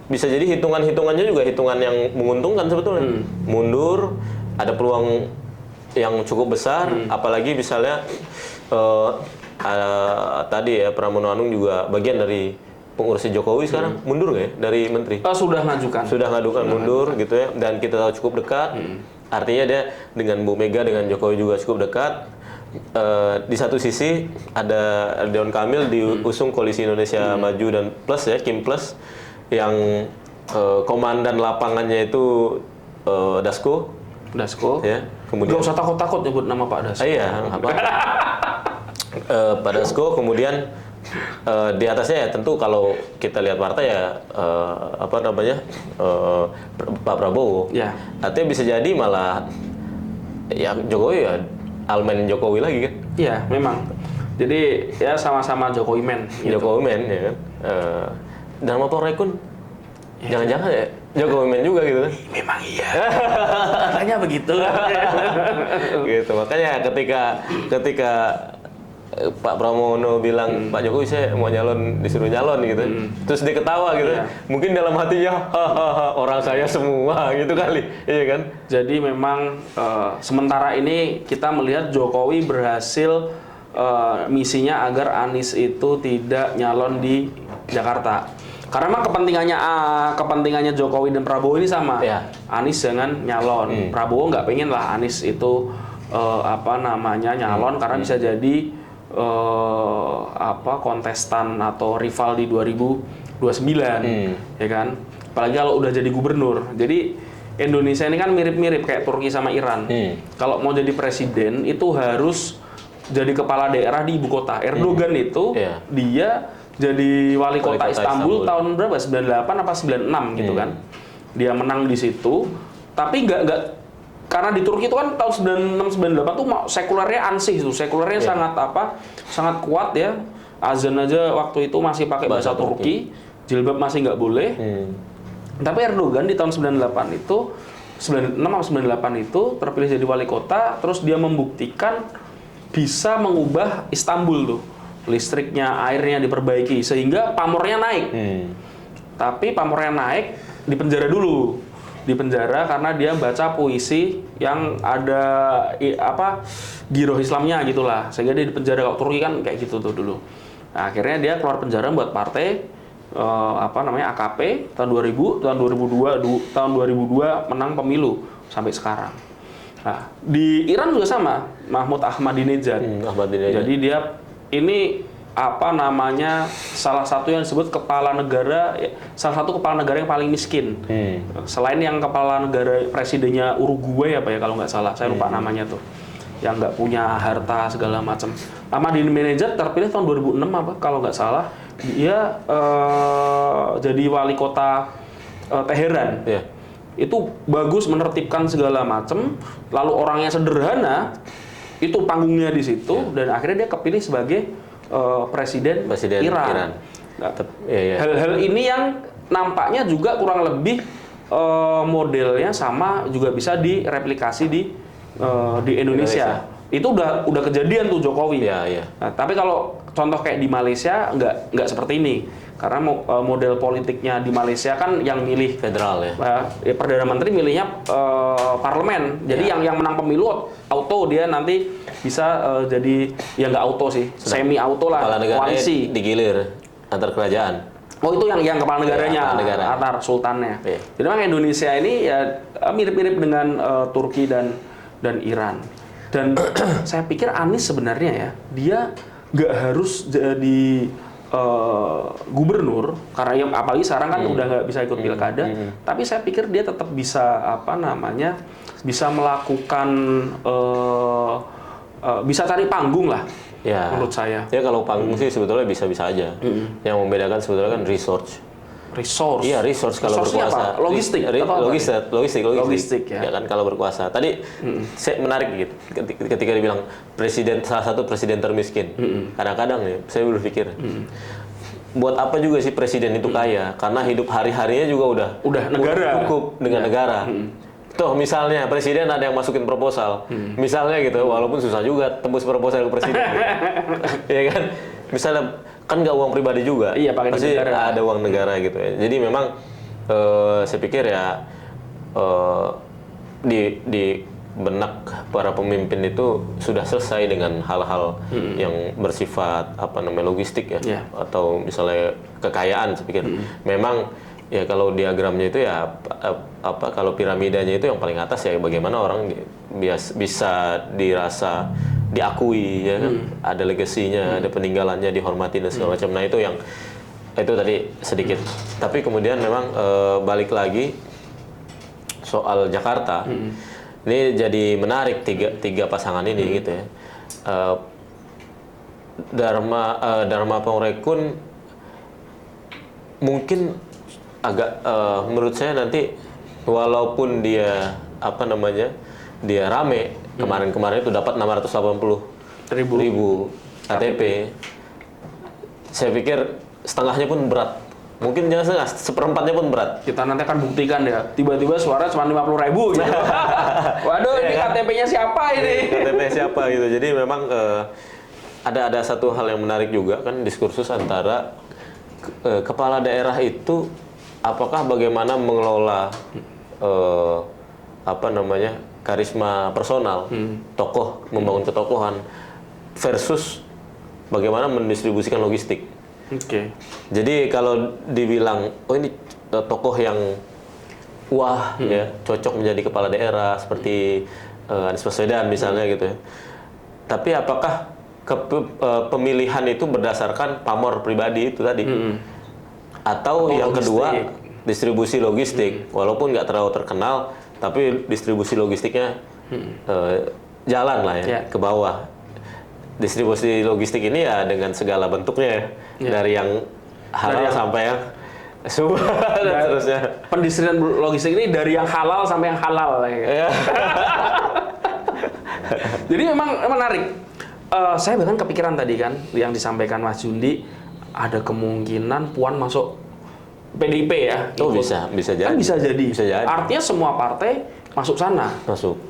bisa jadi hitungannya juga hitungan yang menguntungkan sebetulnya. Mundur ada peluang yang cukup besar, apalagi misalnya tadi ya Pramono Anung juga bagian dari pengurusnya Jokowi sekarang mundur nggak ya dari menteri? Sudah ngajukan mundur gitu ya, dan kita tahu cukup dekat. Artinya dia dengan Bu Mega dengan Jokowi juga cukup dekat. Di satu sisi ada Ridwan Kamil diusung Koalisi Indonesia Maju dan Plus ya, Kim Plus, yang komandan lapangannya itu Dasko ya. Kemudian nggak usah takut nyebut nama Pak Dasko. Iya, apa? Pak Dasko, kemudian di atasnya ya tentu kalau kita lihat partai ya Pak Prabowo. Ya. Artinya bisa jadi malah ya Jokowi ya almen Jokowi lagi kan? Iya, memang. Jadi ya sama-sama Jokowi men. Gitu. Jokowi men ya kan. Dan motor Rekun jangan-jangan ya Jokowi men juga gitu kan? Memang iya. Katanya begitu. Gitu. Makanya ketika Pak Pramono bilang Pak Jokowi saya mau nyalon, disuruh nyalon gitu, terus dia ketawa gitu, mungkin dalam hatinya orang saya semua gitu kali, iya kan? Jadi memang sementara ini kita melihat Jokowi berhasil misinya agar Anies itu tidak nyalon di Jakarta. Karena memang kepentingannya Jokowi dan Prabowo ini sama. Anies jangan nyalon, Prabowo nggak pengen lah Anies itu nyalon karena bisa jadi kontestan atau rival di 2029 ya kan, apalagi kalau udah jadi gubernur. Jadi Indonesia ini kan mirip-mirip kayak Turki sama Iran. Kalau mau jadi presiden itu harus jadi kepala daerah di ibu kota. Erdogan itu dia jadi wali kota Istanbul tahun berapa? 98 apa 96 gitu kan. Dia menang di situ, tapi nggak karena di Turki itu kan tahun 96 98 tuh sekulernya ansih tuh, sekulernya sangat kuat ya. Azan aja waktu itu masih pakai bahasa Turki, jilbab masih nggak boleh. Tapi Erdogan di tahun 98 itu 96 atau 98 itu terpilih jadi wali kota, terus dia membuktikan bisa mengubah Istanbul tuh. Listriknya, airnya diperbaiki sehingga pamornya naik. Tapi pamornya naik di penjara dulu. Di penjara karena dia baca puisi yang ada giroh Islamnya gitulah. Sehingga dia di penjara. Kalau Turki kan kayak gitu tuh dulu. Nah, akhirnya dia keluar penjara buat partai AKP tahun 2000, tahun 2002 menang pemilu sampai sekarang. Nah, di Iran juga sama, Mahmud Ahmadinejad. Jadi dia ini salah satu yang disebut salah satu kepala negara yang paling miskin. Selain yang kepala negara presidennya Uruguay kalau nggak salah, saya lupa namanya tuh, yang nggak punya harta segala macam. Ahmadinejad terpilih tahun 2006 kalau nggak salah. Dia jadi wali kota Teheran. Itu bagus, menertibkan segala macam. Lalu orangnya sederhana, itu panggungnya di situ, dan akhirnya dia kepilih sebagai presiden Iran. Nah, hal-hal ini yang nampaknya juga kurang lebih modelnya sama, juga bisa direplikasi di Indonesia. Itu udah kejadian tuh Jokowi. Nah, tapi kalau contoh kayak di Malaysia nggak seperti ini. Karena model politiknya di Malaysia kan yang milih federal ya. Perdana Menteri milihnya parlemen. Jadi yang menang pemilu auto dia nanti bisa jadi ya nggak auto sih, semi auto lah. Kepala negaranya koalisi digilir antar kerajaan. Oh itu yang kepala negaranya, negara. antar sultannya. Jadi memang Indonesia ini ya mirip-mirip dengan Turki dan Iran. Dan saya pikir Anies sebenarnya ya, dia nggak harus jadi gubernur, karena ya apalagi sekarang kan udah nggak bisa ikut pilkada. Tapi saya pikir dia tetap bisa bisa melakukan bisa cari panggung lah. Menurut saya. Ya kalau panggung sih sebetulnya bisa-bisa aja. Yang membedakan sebetulnya kan resource. Iya, resource kalau berkuasa. Logistik ya kan kalau berkuasa. Tadi saya menarik gitu ketika dibilang salah satu presiden termiskin. Kadang-kadang ya saya berpikir buat apa juga sih presiden itu kaya? Karena hidup hari-harinya juga udah negara. Cukup dengan negara. Toh misalnya presiden ada yang masukin proposal, misalnya gitu, walaupun susah juga tembus proposal ke presiden, ya kan? Misalnya kan nggak uang pribadi juga, pasti ada uang negara gitu ya. Jadi memang saya pikir ya di benak para pemimpin itu sudah selesai dengan hal-hal yang bersifat logistik ya, atau misalnya kekayaan. Saya pikir memang ya kalau diagramnya itu ya kalau piramidanya itu yang paling atas ya bagaimana orang bisa dirasa diakui ya kan, ada legasinya, ada peninggalannya, dihormati dan segala macam. Nah itu tadi sedikit. Tapi kemudian memang balik lagi soal Jakarta, ini jadi menarik tiga pasangan ini gitu ya. Dharma Pongrekun mungkin agak menurut saya nanti walaupun dia dia rame kemarin itu dapat 680.000 KTP. Saya pikir setengahnya pun berat. Mungkin jangan setengah, seperempatnya pun berat. Kita nanti akan buktikan ya. Tiba-tiba suara cuma 50.000 gitu. Waduh, ini KTP-nya siapa ini? KTP siapa gitu. Jadi memang ada satu hal yang menarik juga kan, diskursus antara kepala daerah itu apakah bagaimana mengelola karisma personal, tokoh, membangun ketokohan versus bagaimana mendistribusikan logistik. Jadi kalau dibilang ini tokoh yang ya cocok menjadi kepala daerah seperti Anies Baswedan misalnya gitu ya. Tapi apakah pemilihan itu berdasarkan pamor pribadi itu tadi? Atau yang kedua distribusi logistik, walaupun nggak terlalu terkenal, tapi distribusi logistiknya jalan lah ya ke bawah. Distribusi logistik ini ya dengan segala bentuknya ya, dari yang halal sampai yang dan seterusnya. Pendistribusian logistik ini dari yang halal sampai yang halal. Ya. Jadi memang menarik. Saya bahkan kepikiran tadi kan yang disampaikan Mas Jundi, ada kemungkinan Puan masuk PDIP ya. Oh bisa jadi. Kan bisa jadi. Bisa jadi. Artinya semua partai masuk sana.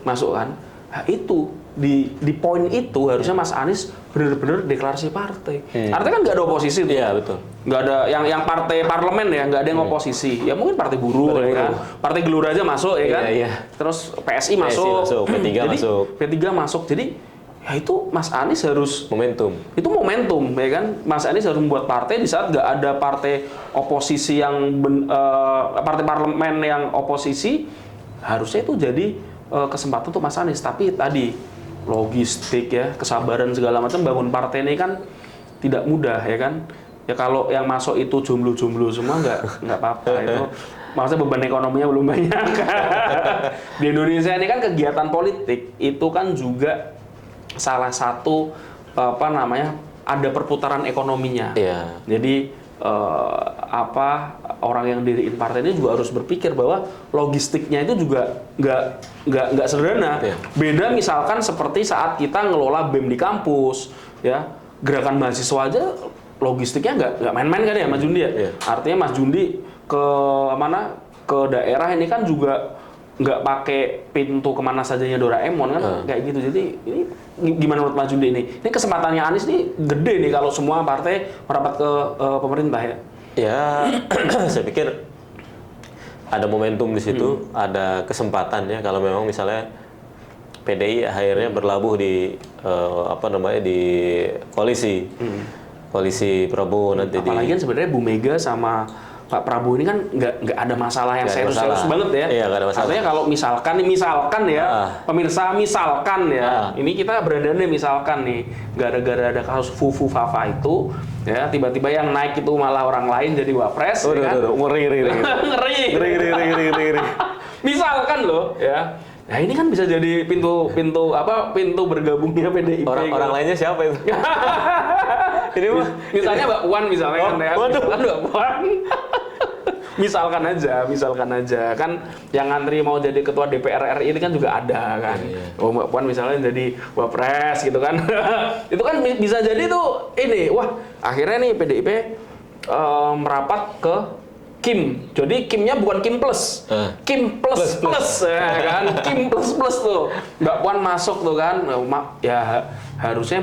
Masuk kan. Nah, itu di poin itu harusnya Mas Anies benar-benar deklarasi partai. Artinya kan nggak ada oposisi tuh. Iya betul. Nggak ada yang partai parlemen ya, nggak ada yang oposisi. Ya mungkin partai buruh ya kan. Partai Gelora aja masuk ya kan. Iya. Terus PSI masuk. P3 jadi, masuk. P3 masuk. Jadi ya itu Mas Anies harus itu momentum ya kan. Mas Anies harus membuat partai di saat nggak ada partai oposisi yang partai parlemen yang oposisi, harusnya itu jadi kesempatan untuk Mas Anies. Tapi tadi logistik ya, kesabaran segala macam bangun partai ini kan tidak mudah ya kan. Ya kalau yang masuk itu jomblo-jomblo semua nggak apa-apa itu. Maksudnya beban ekonominya belum banyak. Di Indonesia ini kan kegiatan politik itu kan juga salah satu ada perputaran ekonominya. Iya. Jadi orang yang diriin partai ini juga harus berpikir bahwa logistiknya itu juga nggak sederhana. Iya. Beda misalkan seperti saat kita ngelola BEM di kampus, ya gerakan mahasiswa aja logistiknya nggak main-main kan ya Mas Jundi ya. Iya. Artinya Mas Jundi ke daerah ini kan juga nggak pakai pintu kemana sajanya Doraemon kan kayak gitu. Jadi ini gimana menurut Mas Jundi ini? Ini kesempatannya Anies nih gede nih kalau semua partai merapat ke pemerintah ya. Ya, saya pikir ada momentum di situ, ada kesempatan ya kalau memang misalnya PDI akhirnya berlabuh di di koalisi. Koalisi Prabowo nanti. Apalagi kan sebenarnya Bu Mega sama Pak Prabowo ini kan nggak ada masalah yang serius banget ya. Iya, nggak ada masalah. Artinya kalau misalkan ya, pemirsa misalkan ya, ini kita berada nih misalkan nih, gara-gara ada kasus Fufu Fafa itu, ya tiba-tiba yang naik itu malah orang lain jadi wapres. Ngeri. Misalkan loh, ya. Nah ini kan bisa jadi pintu bergabungnya PDIP. Orang lainnya siapa itu? Ini mah misalnya Mbak Puan misalnya kan ya. Mbak Puan. misalkan aja kan yang ngantri mau jadi ketua DPR RI ini kan juga ada kan. Oh Mbak Puan misalnya jadi wapres gitu kan. Itu kan bisa jadi tuh ini akhirnya nih PDIP merapat ke Kim. Jadi Kimnya bukan Kim Plus. Kim plus ya kan. Kim plus tuh. Mbak Puan masuk tuh kan. Ya harusnya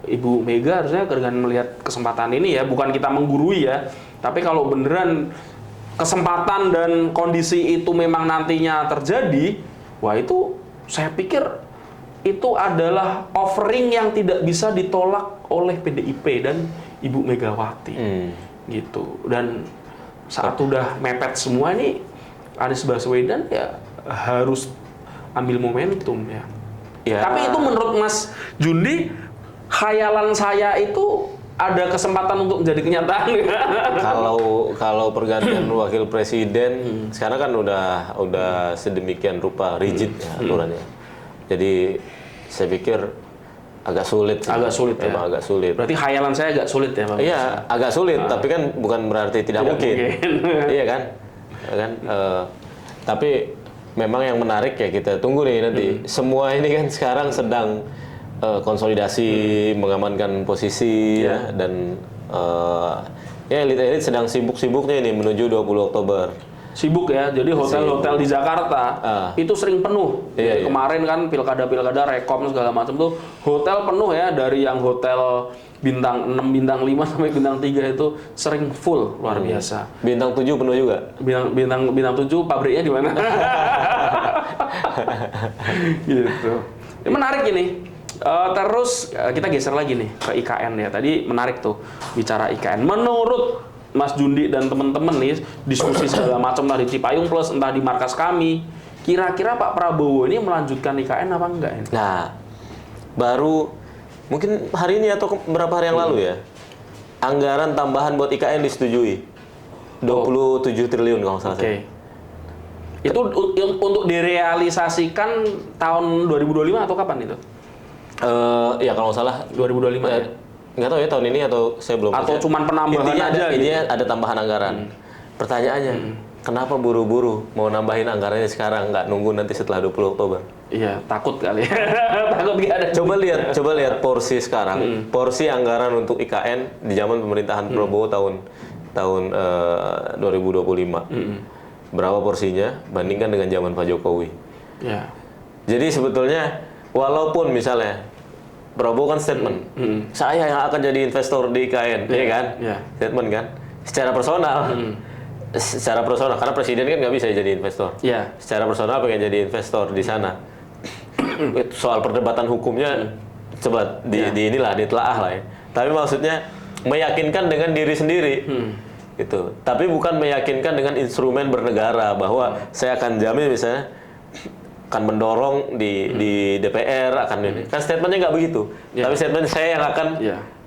Ibu Mega harusnya dengan melihat kesempatan ini ya, bukan kita menggurui ya. Tapi kalau beneran kesempatan dan kondisi itu memang nantinya terjadi, itu saya pikir itu adalah offering yang tidak bisa ditolak oleh PDIP dan Ibu Megawati. Gitu. Dan saat udah mepet semua ini, Anies Baswedan ya harus ambil momentum ya. Tapi itu menurut Mas Jundi, khayalan saya itu ada kesempatan untuk menjadi kenyataan. Kalau pergantian wakil presiden sekarang kan udah sedemikian rupa rigid ya aturannya. Jadi saya pikir agak sulit. Memang agak sulit. Berarti khayalan saya agak sulit ya, Pak? Iya, agak sulit. Tapi kan bukan berarti tidak mungkin. Iya kan? Tapi memang yang menarik ya kita tunggu nih nanti. Semua ini kan sekarang sedang konsolidasi, mengamankan posisi ya, dan elit-elit sedang sibuk-sibuknya ini menuju 20 Oktober. Sibuk ya, jadi hotel-hotel di Jakarta itu sering penuh. Kemarin kan pilkada Rekom segala macam tuh hotel penuh ya, dari yang hotel bintang 6, bintang 5 sampai bintang 3 itu sering full, luar biasa. Bintang 7 penuh juga. Bintang 7 pabriknya di mana? Gitu. Ini menarik ini. Terus kita geser lagi nih ke IKN ya. Tadi menarik tuh bicara IKN. Menurut Mas Jundi dan teman-teman nih diskusi segala macam tadi Cipayung Plus entah di markas kami, kira-kira Pak Prabowo ini melanjutkan IKN apa enggak ini? Nah, baru mungkin hari ini atau beberapa hari yang lalu ya, anggaran tambahan buat IKN disetujui 27 triliun kalau salah saya. Itu untuk direalisasikan tahun 2025 atau kapan itu? Ya kalau nggak salah 2025 ya? nggak tahu ya tahun ini atau saya belum Atau baca. cuman penambahan Intinya aja gitu? intinya ada tambahan anggaran. Pertanyaannya, kenapa buru-buru mau nambahin anggarannya sekarang, nggak nunggu nanti setelah 20 Oktober? Iya, takut kali ya. Takut nggak ada. Coba lihat porsi sekarang, porsi anggaran untuk IKN di zaman pemerintahan Prabowo tahun 2025. Berapa porsinya bandingkan dengan zaman Pak Jokowi. Ya. Jadi sebetulnya walaupun misalnya Prabowo kan statement, saya yang akan jadi investor di IKN, ya kan? Iya. Statement kan? Secara personal, karena presiden kan nggak bisa jadi investor. Iya. Secara personal pengen jadi investor di sana. Soal perdebatan hukumnya, coba inilah ditelaah lah ya. Tapi maksudnya meyakinkan dengan diri sendiri. Gitu. Tapi bukan meyakinkan dengan instrumen bernegara bahwa saya akan jamin misalnya akan mendorong di DPR akan ini. Kan statementnya nggak begitu. Tapi statement saya yang akan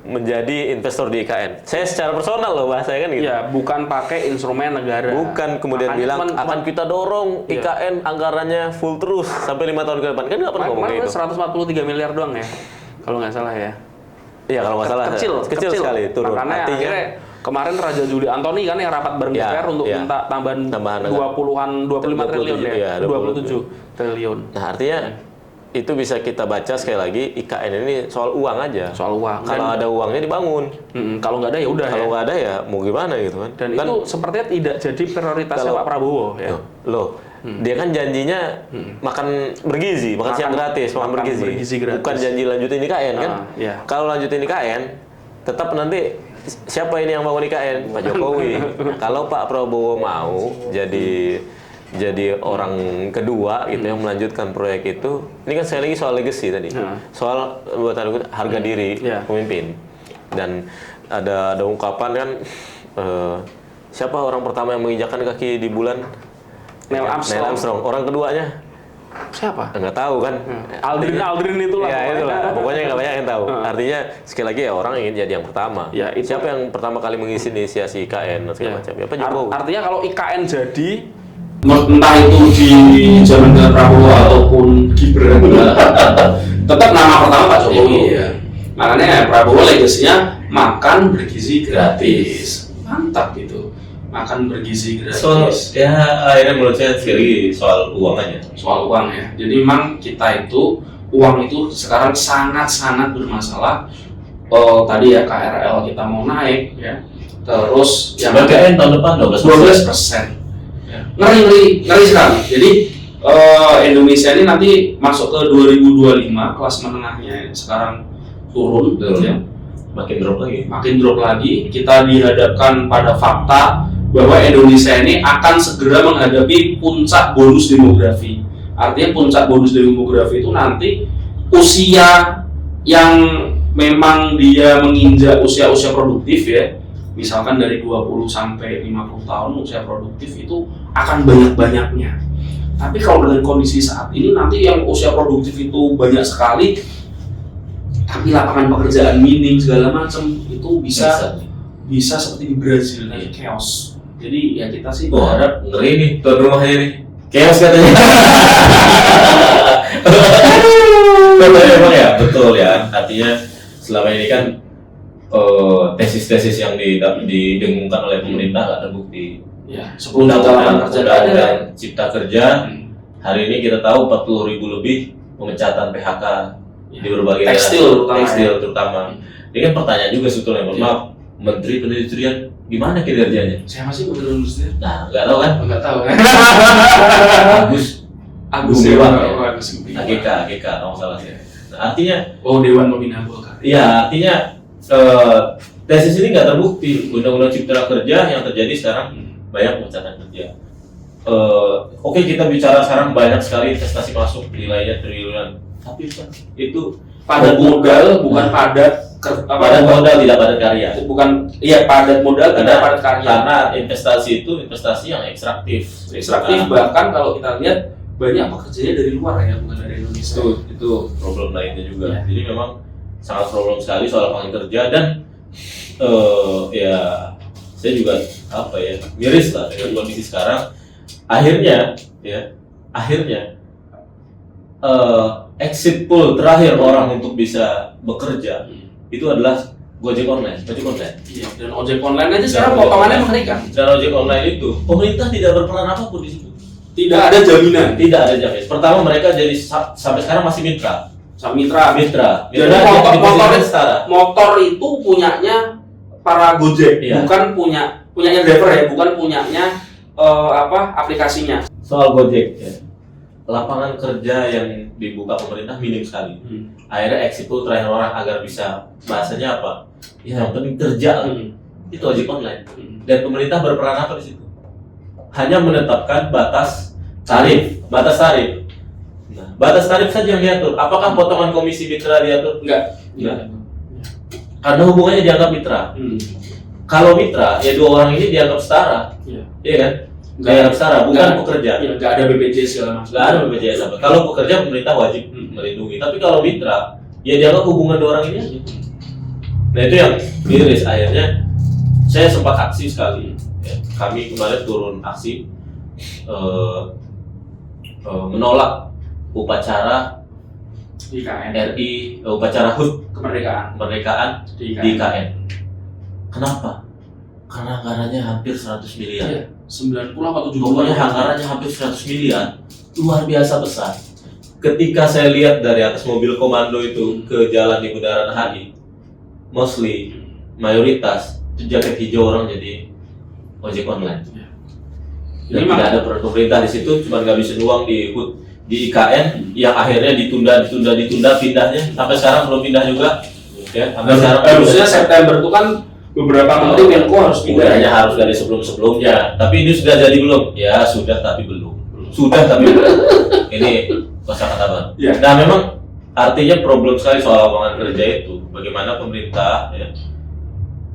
menjadi investor di IKN. Saya secara personal loh bahasanya kan gitu. Ya, bukan pakai instrumen negara. Bukan kemudian bilang akan kita dorong IKN anggarannya full terus sampai 5 tahun ke depan. Kan nggak pernah ngomong gitu. 143 miliar doang ya, kalau nggak salah ya. Iya kalau nggak salah. Kecil sekali turun. Makanya akhirnya kemarin Raja Juli Antoni kan yang rapat bareng DPR untuk minta tambahan 25 triliun ya, 27 triliun. Nah artinya itu bisa kita baca sekali lagi IKN ini soal uang aja. Soal uang. Kalau ada uangnya dibangun. Kalau nggak ada ya udah. Kalau nggak ada ya mau gimana gitu kan. Dan itu sepertinya tidak jadi prioritasnya Pak Prabowo ya. Loh, dia kan janjinya makan bergizi, makan siang gratis, makan bergizi gratis. Bukan janji lanjutin IKN kan? Kalau lanjutin IKN, tetap nanti siapa ini yang bangun IKN? Pak Jokowi. Kalau Pak Prabowo mau jadi orang kedua gitu yang melanjutkan proyek itu, ini kan saya lagi soal legacy tadi, soal buatan harga diri pemimpin. Dan ada ungkapan kan, siapa orang pertama yang menginjakkan kaki di bulan? Neil Armstrong. Orang keduanya siapa? Nggak tahu kan. Aldrin itulah. Ya itulah. Pokoknya nggak banyak yang tahu. Artinya sekali lagi ya orang ingin jadi yang pertama. Ya, siapa yang pertama kali menginisiasi IKN dan segala macam? Ya, Pak Jokowi. Artinya kalau IKN jadi entah itu di zaman Prabowo ataupun Gibran, tetap nama pertama Pak Jokowi. Iya. Makanya Prabowo legasinya makan bergizi gratis. Mantap gitu. Makan bergizi gratis. Ya akhirnya menurut saya sekali soal uang aja. Soal uang ya. Jadi memang kita itu uang itu sekarang sangat bermasalah. Tadi ya KRL kita mau naik ya. Terus yang BBM tahun depan 12%. Ya. Ngeri sekali. Jadi Indonesia ini nanti masuk ke 2025 kelas menengahnya sekarang turun ya. Makin drop lagi. Kita dihadapkan pada fakta bahwa Indonesia ini akan segera menghadapi puncak bonus demografi. Artinya puncak bonus demografi itu nanti usia yang memang dia menginjak usia produktif ya. Misalkan dari 20 sampai 50 tahun usia produktif itu akan banyak-banyaknya. Tapi kalau dengan kondisi saat ini nanti yang usia produktif itu banyak sekali, tapi lapangan pekerjaan minim segala macam itu bisa seperti di Brazil nih, chaos. Jadi ya kita sih berharap ngeri nih tuan rumahnya nih. Chaos katanya. Betul emang ya, betul ya. Artinya selama ini kan tesis-tesis yang didengungkan oleh pemerintah nggak terbukti. Ya, 10 juta lapangan kerja dan cipta kerja. Hari ini kita tahu 40.000 lebih pemecatan PHK di berbagai tekstil terutama. Ini kan pertanyaan juga sebetulnya, maaf, Menteri Perindustrian gimana kinerjanya? Siapa sih Menteri Perindustrian? Nah, nggak tahu kan? Nggak tahu kan? Agus Gumiwang ya. AGK kalau salah ya. Nah, artinya Dewan Pembina Golkar. Iya, artinya tesis ini nggak terbukti. Undang-undang Cipta Kerja yang terjadi sekarang banyak pemecatan kerja. Oke, kita bicara sekarang banyak sekali investasi masuk, nilainya triliunan. Tapi itu padat modal bukan padat modal tidak padat karya. Bukan, iya padat modal tidak padat karya. Karena investasi itu investasi yang ekstraktif. Bahkan kalau kita lihat banyak pekerjanya dari luar ya, bukan dari Indonesia. Itu problem lainnya juga. Ya. Jadi memang sangat problem sekali soal lapangan kerja dan ya saya juga miris lah dengan kondisi sekarang. Akhirnya exit pool terakhir orang untuk bisa bekerja itu adalah Gojek online. Iya, dan ojek online aja sekarang potongannya mengerikan. Dan ojek online itu pemerintah tidak berperan apapun di situ. Tidak ada jaminan. Tidak ada jaminan. Pertama mereka jadi sampai sekarang masih mitra. Mitra. Jadi motor itu punyanya para Gojek, iya. bukan punyanya driver ya, bukan punyanya aplikasinya. Soal Gojek ya. Lapangan kerja yang dibuka pemerintah minim sekali. Akhirnya eksipul terakhir orang agar bisa bahasanya apa? Ya yang penting kerja lah. Itu ojek online. Dan pemerintah berperan apa di situ? Hanya menetapkan batas tarif. Nah, batas tarif saja yang diatur. Apakah potongan komisi mitra diatur? Enggak. Karena hubungannya dianggap mitra. Kalau mitra, ya dua orang ini dianggap setara. Iya kan? Dianggap setara, bukan pekerja. Nggak ada BPJS segala macam. Nggak ada BPJS apa. Kalau pekerja pemerintah wajib melindungi. Tapi kalau mitra, ya dianggap hubungan dua orang ini aja. Nah itu yang miris. Akhirnya saya sempat aksi sekali. Ya, kami kemarin turun aksi menolak upacara IKN. RI, upacara HUT kemerdekaan di IKN. Kenapa? Karena anggarannya hampir 100 miliar. Iya, 90 atau 70. Pokoknya anggarannya hampir 100 miliar. Luar biasa besar. Ketika saya lihat dari atas mobil komando itu ke jalan di Bundaran HI, mostly mayoritas itu jaket hijau orang jadi ojek online. Dan tidak ada peran pemerintah di situ, cuma ngabisin uang di HUT di IKN yang akhirnya ditunda pindahnya sampai sekarang belum pindah juga. Ya, sampai sekarang harusnya September itu kan beberapa menteri Menko harus pindah. Hanya harus dari sebelumnya. Tapi ini sudah jadi belum? Ya sudah tapi belum. Ini kosakata baru. Ya. Nah memang artinya problem sekali soal lapangan kerja itu. Bagaimana pemerintah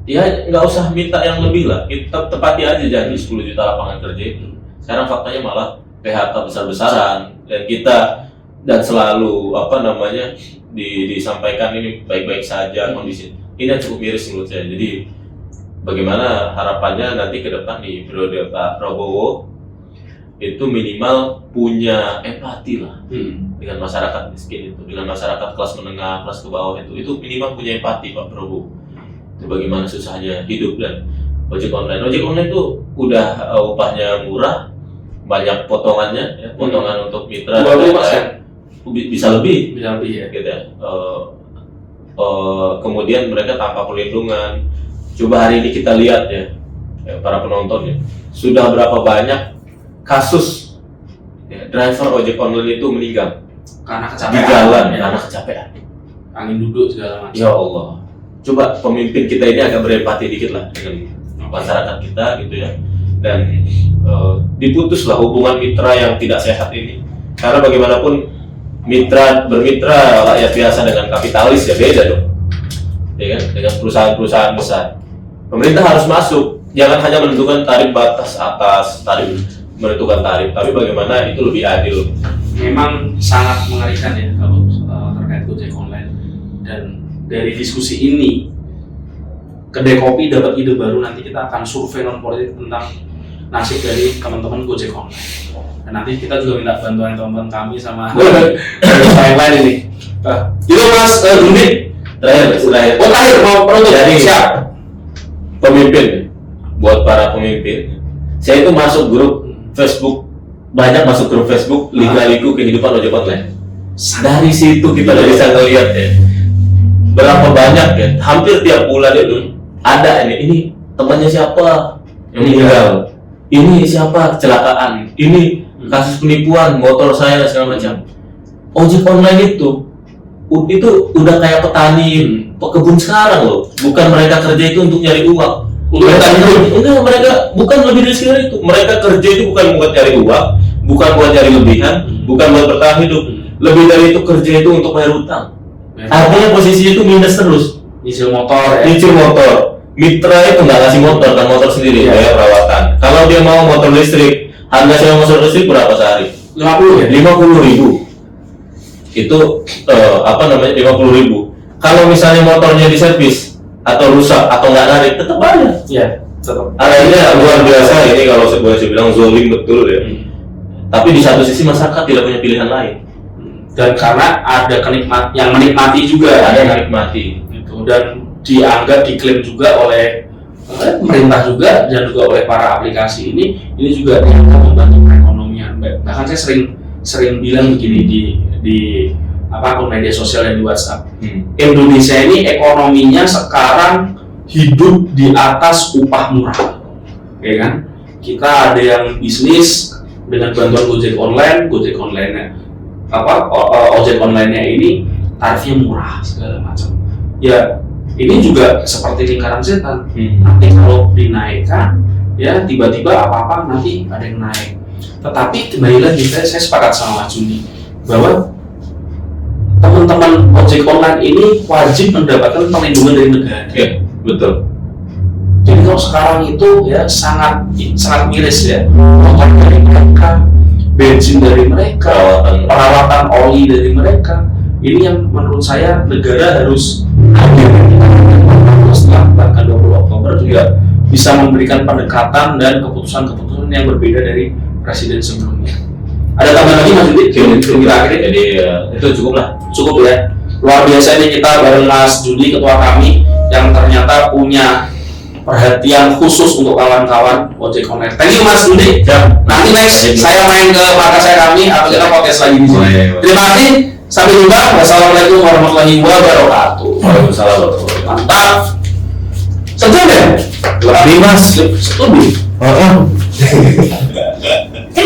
ya nggak usah minta yang lebih lah. Kita tepati aja janji 10 juta lapangan kerja itu. Sekarang faktanya malah PHK besar-besaran dan selalu disampaikan ini baik-baik saja kondisi. Ini cukup miris menurut saya. Jadi bagaimana harapannya nanti ke depan di periode Pak Prabowo itu minimal punya empati lah dengan masyarakat miskin itu, dengan masyarakat kelas menengah, kelas ke bawah itu minimal punya empati Pak Prabowo. Itu bagaimana susahnya hidup dan ojek online itu udah upahnya murah, banyak potongannya, ya, potongan untuk mitra 20%. Bisa lebih ya. Gitu ya. Kemudian mereka tanpa perlindungan. Coba hari ini kita lihat ya para penonton ya, sudah berapa banyak kasus driver ojek online itu meninggal karena kecapean di jalan karena kecapean, angin duduk segala macam. Ya Allah, coba pemimpin kita ini agak berempati dikit lah dengan masyarakat kita gitu ya, dan diputuslah hubungan mitra yang tidak sehat ini, karena bagaimanapun bermitra rakyat biasa dengan kapitalis ya beda dong, ya kan, dengan perusahaan-perusahaan besar. Pemerintah harus masuk, jangan hanya menentukan tarif batas atas, menentukan tarif, tapi bagaimana itu lebih adil. Memang sangat mengerikan ya kalau terkait Gojek online. Dan dari diskusi ini, Kedai Kopi dapat ide baru. Nanti kita akan survei non politik tentang nasib dari teman-teman Gojek online. Dan nanti kita juga minta bantuan teman-teman kami sama yang lain ini. Itu Mas Gundik. Terakhir mau penutup dari siap. Pemimpin, buat para pemimpin, saya itu masuk grup Facebook, banyak masuk grup Facebook Liga-Ligu Kehidupan Ojek Online. Dari situ kita udah bisa ngeliat ya, berapa banyak ya, hampir tiap bulan itu ada ini temannya siapa yang meninggal, ini siapa kecelakaan, ini kasus penipuan motor saya dan segala macam. Ojek online itu udah kayak petani pekebun sekarang loh, bukan mereka kerja itu untuk nyari uang. Mereka bukan lebih dari sekedar itu. Mereka kerja itu bukan buat nyari uang, bukan buat nyari lebihan, bukan buat bertahan hidup. Lebih dari itu kerja itu untuk bayar utang. Artinya posisinya itu minus terus. Nyicil motor ya. Nyicil motor. Mitra itu nggak ngasih motor, kan motor sendiri bayar perawatan. Kalau dia mau motor listrik, harga sewa motor listrik berapa sehari? 50 ya? 50.000. Itu 50.000. Kalau misalnya motornya diservis atau rusak atau nggak narik, tetap bayar. Iya, tetap. Artinya luar biasa ini kalau saya boleh bilang zolim betul ya. Tapi di satu sisi masyarakat tidak punya pilihan lain. Dan karena ada yang menikmati juga. Ada yang menikmati. Gitu. Dan dianggap diklaim juga oleh pemerintah juga dan juga oleh para aplikasi ini juga dianggap membantu perekonomian. Bahkan saya sering bilang begini di akun media sosial dan di WhatsApp. Indonesia ini ekonominya sekarang hidup di atas upah murah, ya kan? Kita ada yang bisnis dengan bantuan Gojek online-nya ojek online-nya ini tarifnya murah segala macam. Ya, ini juga seperti lingkaran setan. Nanti kalau dinaikkan, ya tiba-tiba apa-apa nanti ada yang naik. Tetapi kembali lagi, saya sepakat sama Mas Juni bahwa teman-teman ojek online ini wajib mendapatkan perlindungan dari negara. Ya, betul. Jadi kalau sekarang itu ya sangat miris ya, motor dari mereka, bensin dari mereka, perawatan oli dari mereka. Ini yang menurut saya negara harus hadir setelah tanggal 20 Oktober juga bisa memberikan pendekatan dan keputusan-keputusan yang berbeda dari presiden sebelumnya. Ada tambahan lagi Mas Judi? Jadi itu cukup lah. Cukup ya. Luar biasa ini kita bareng Mas Judi, ketua kami yang ternyata punya perhatian khusus untuk kawan-kawan ojek online. Thank you Mas Judi. Nanti next saya main ke markas saya kami atau kita podcast lagi di sini. Terima kasih. Sampai jumpa. Wassalamualaikum warahmatullahi wabarakatuh. Waalaikumsalam. Mantap. Setuju ya? Lebih Mas. Setuju.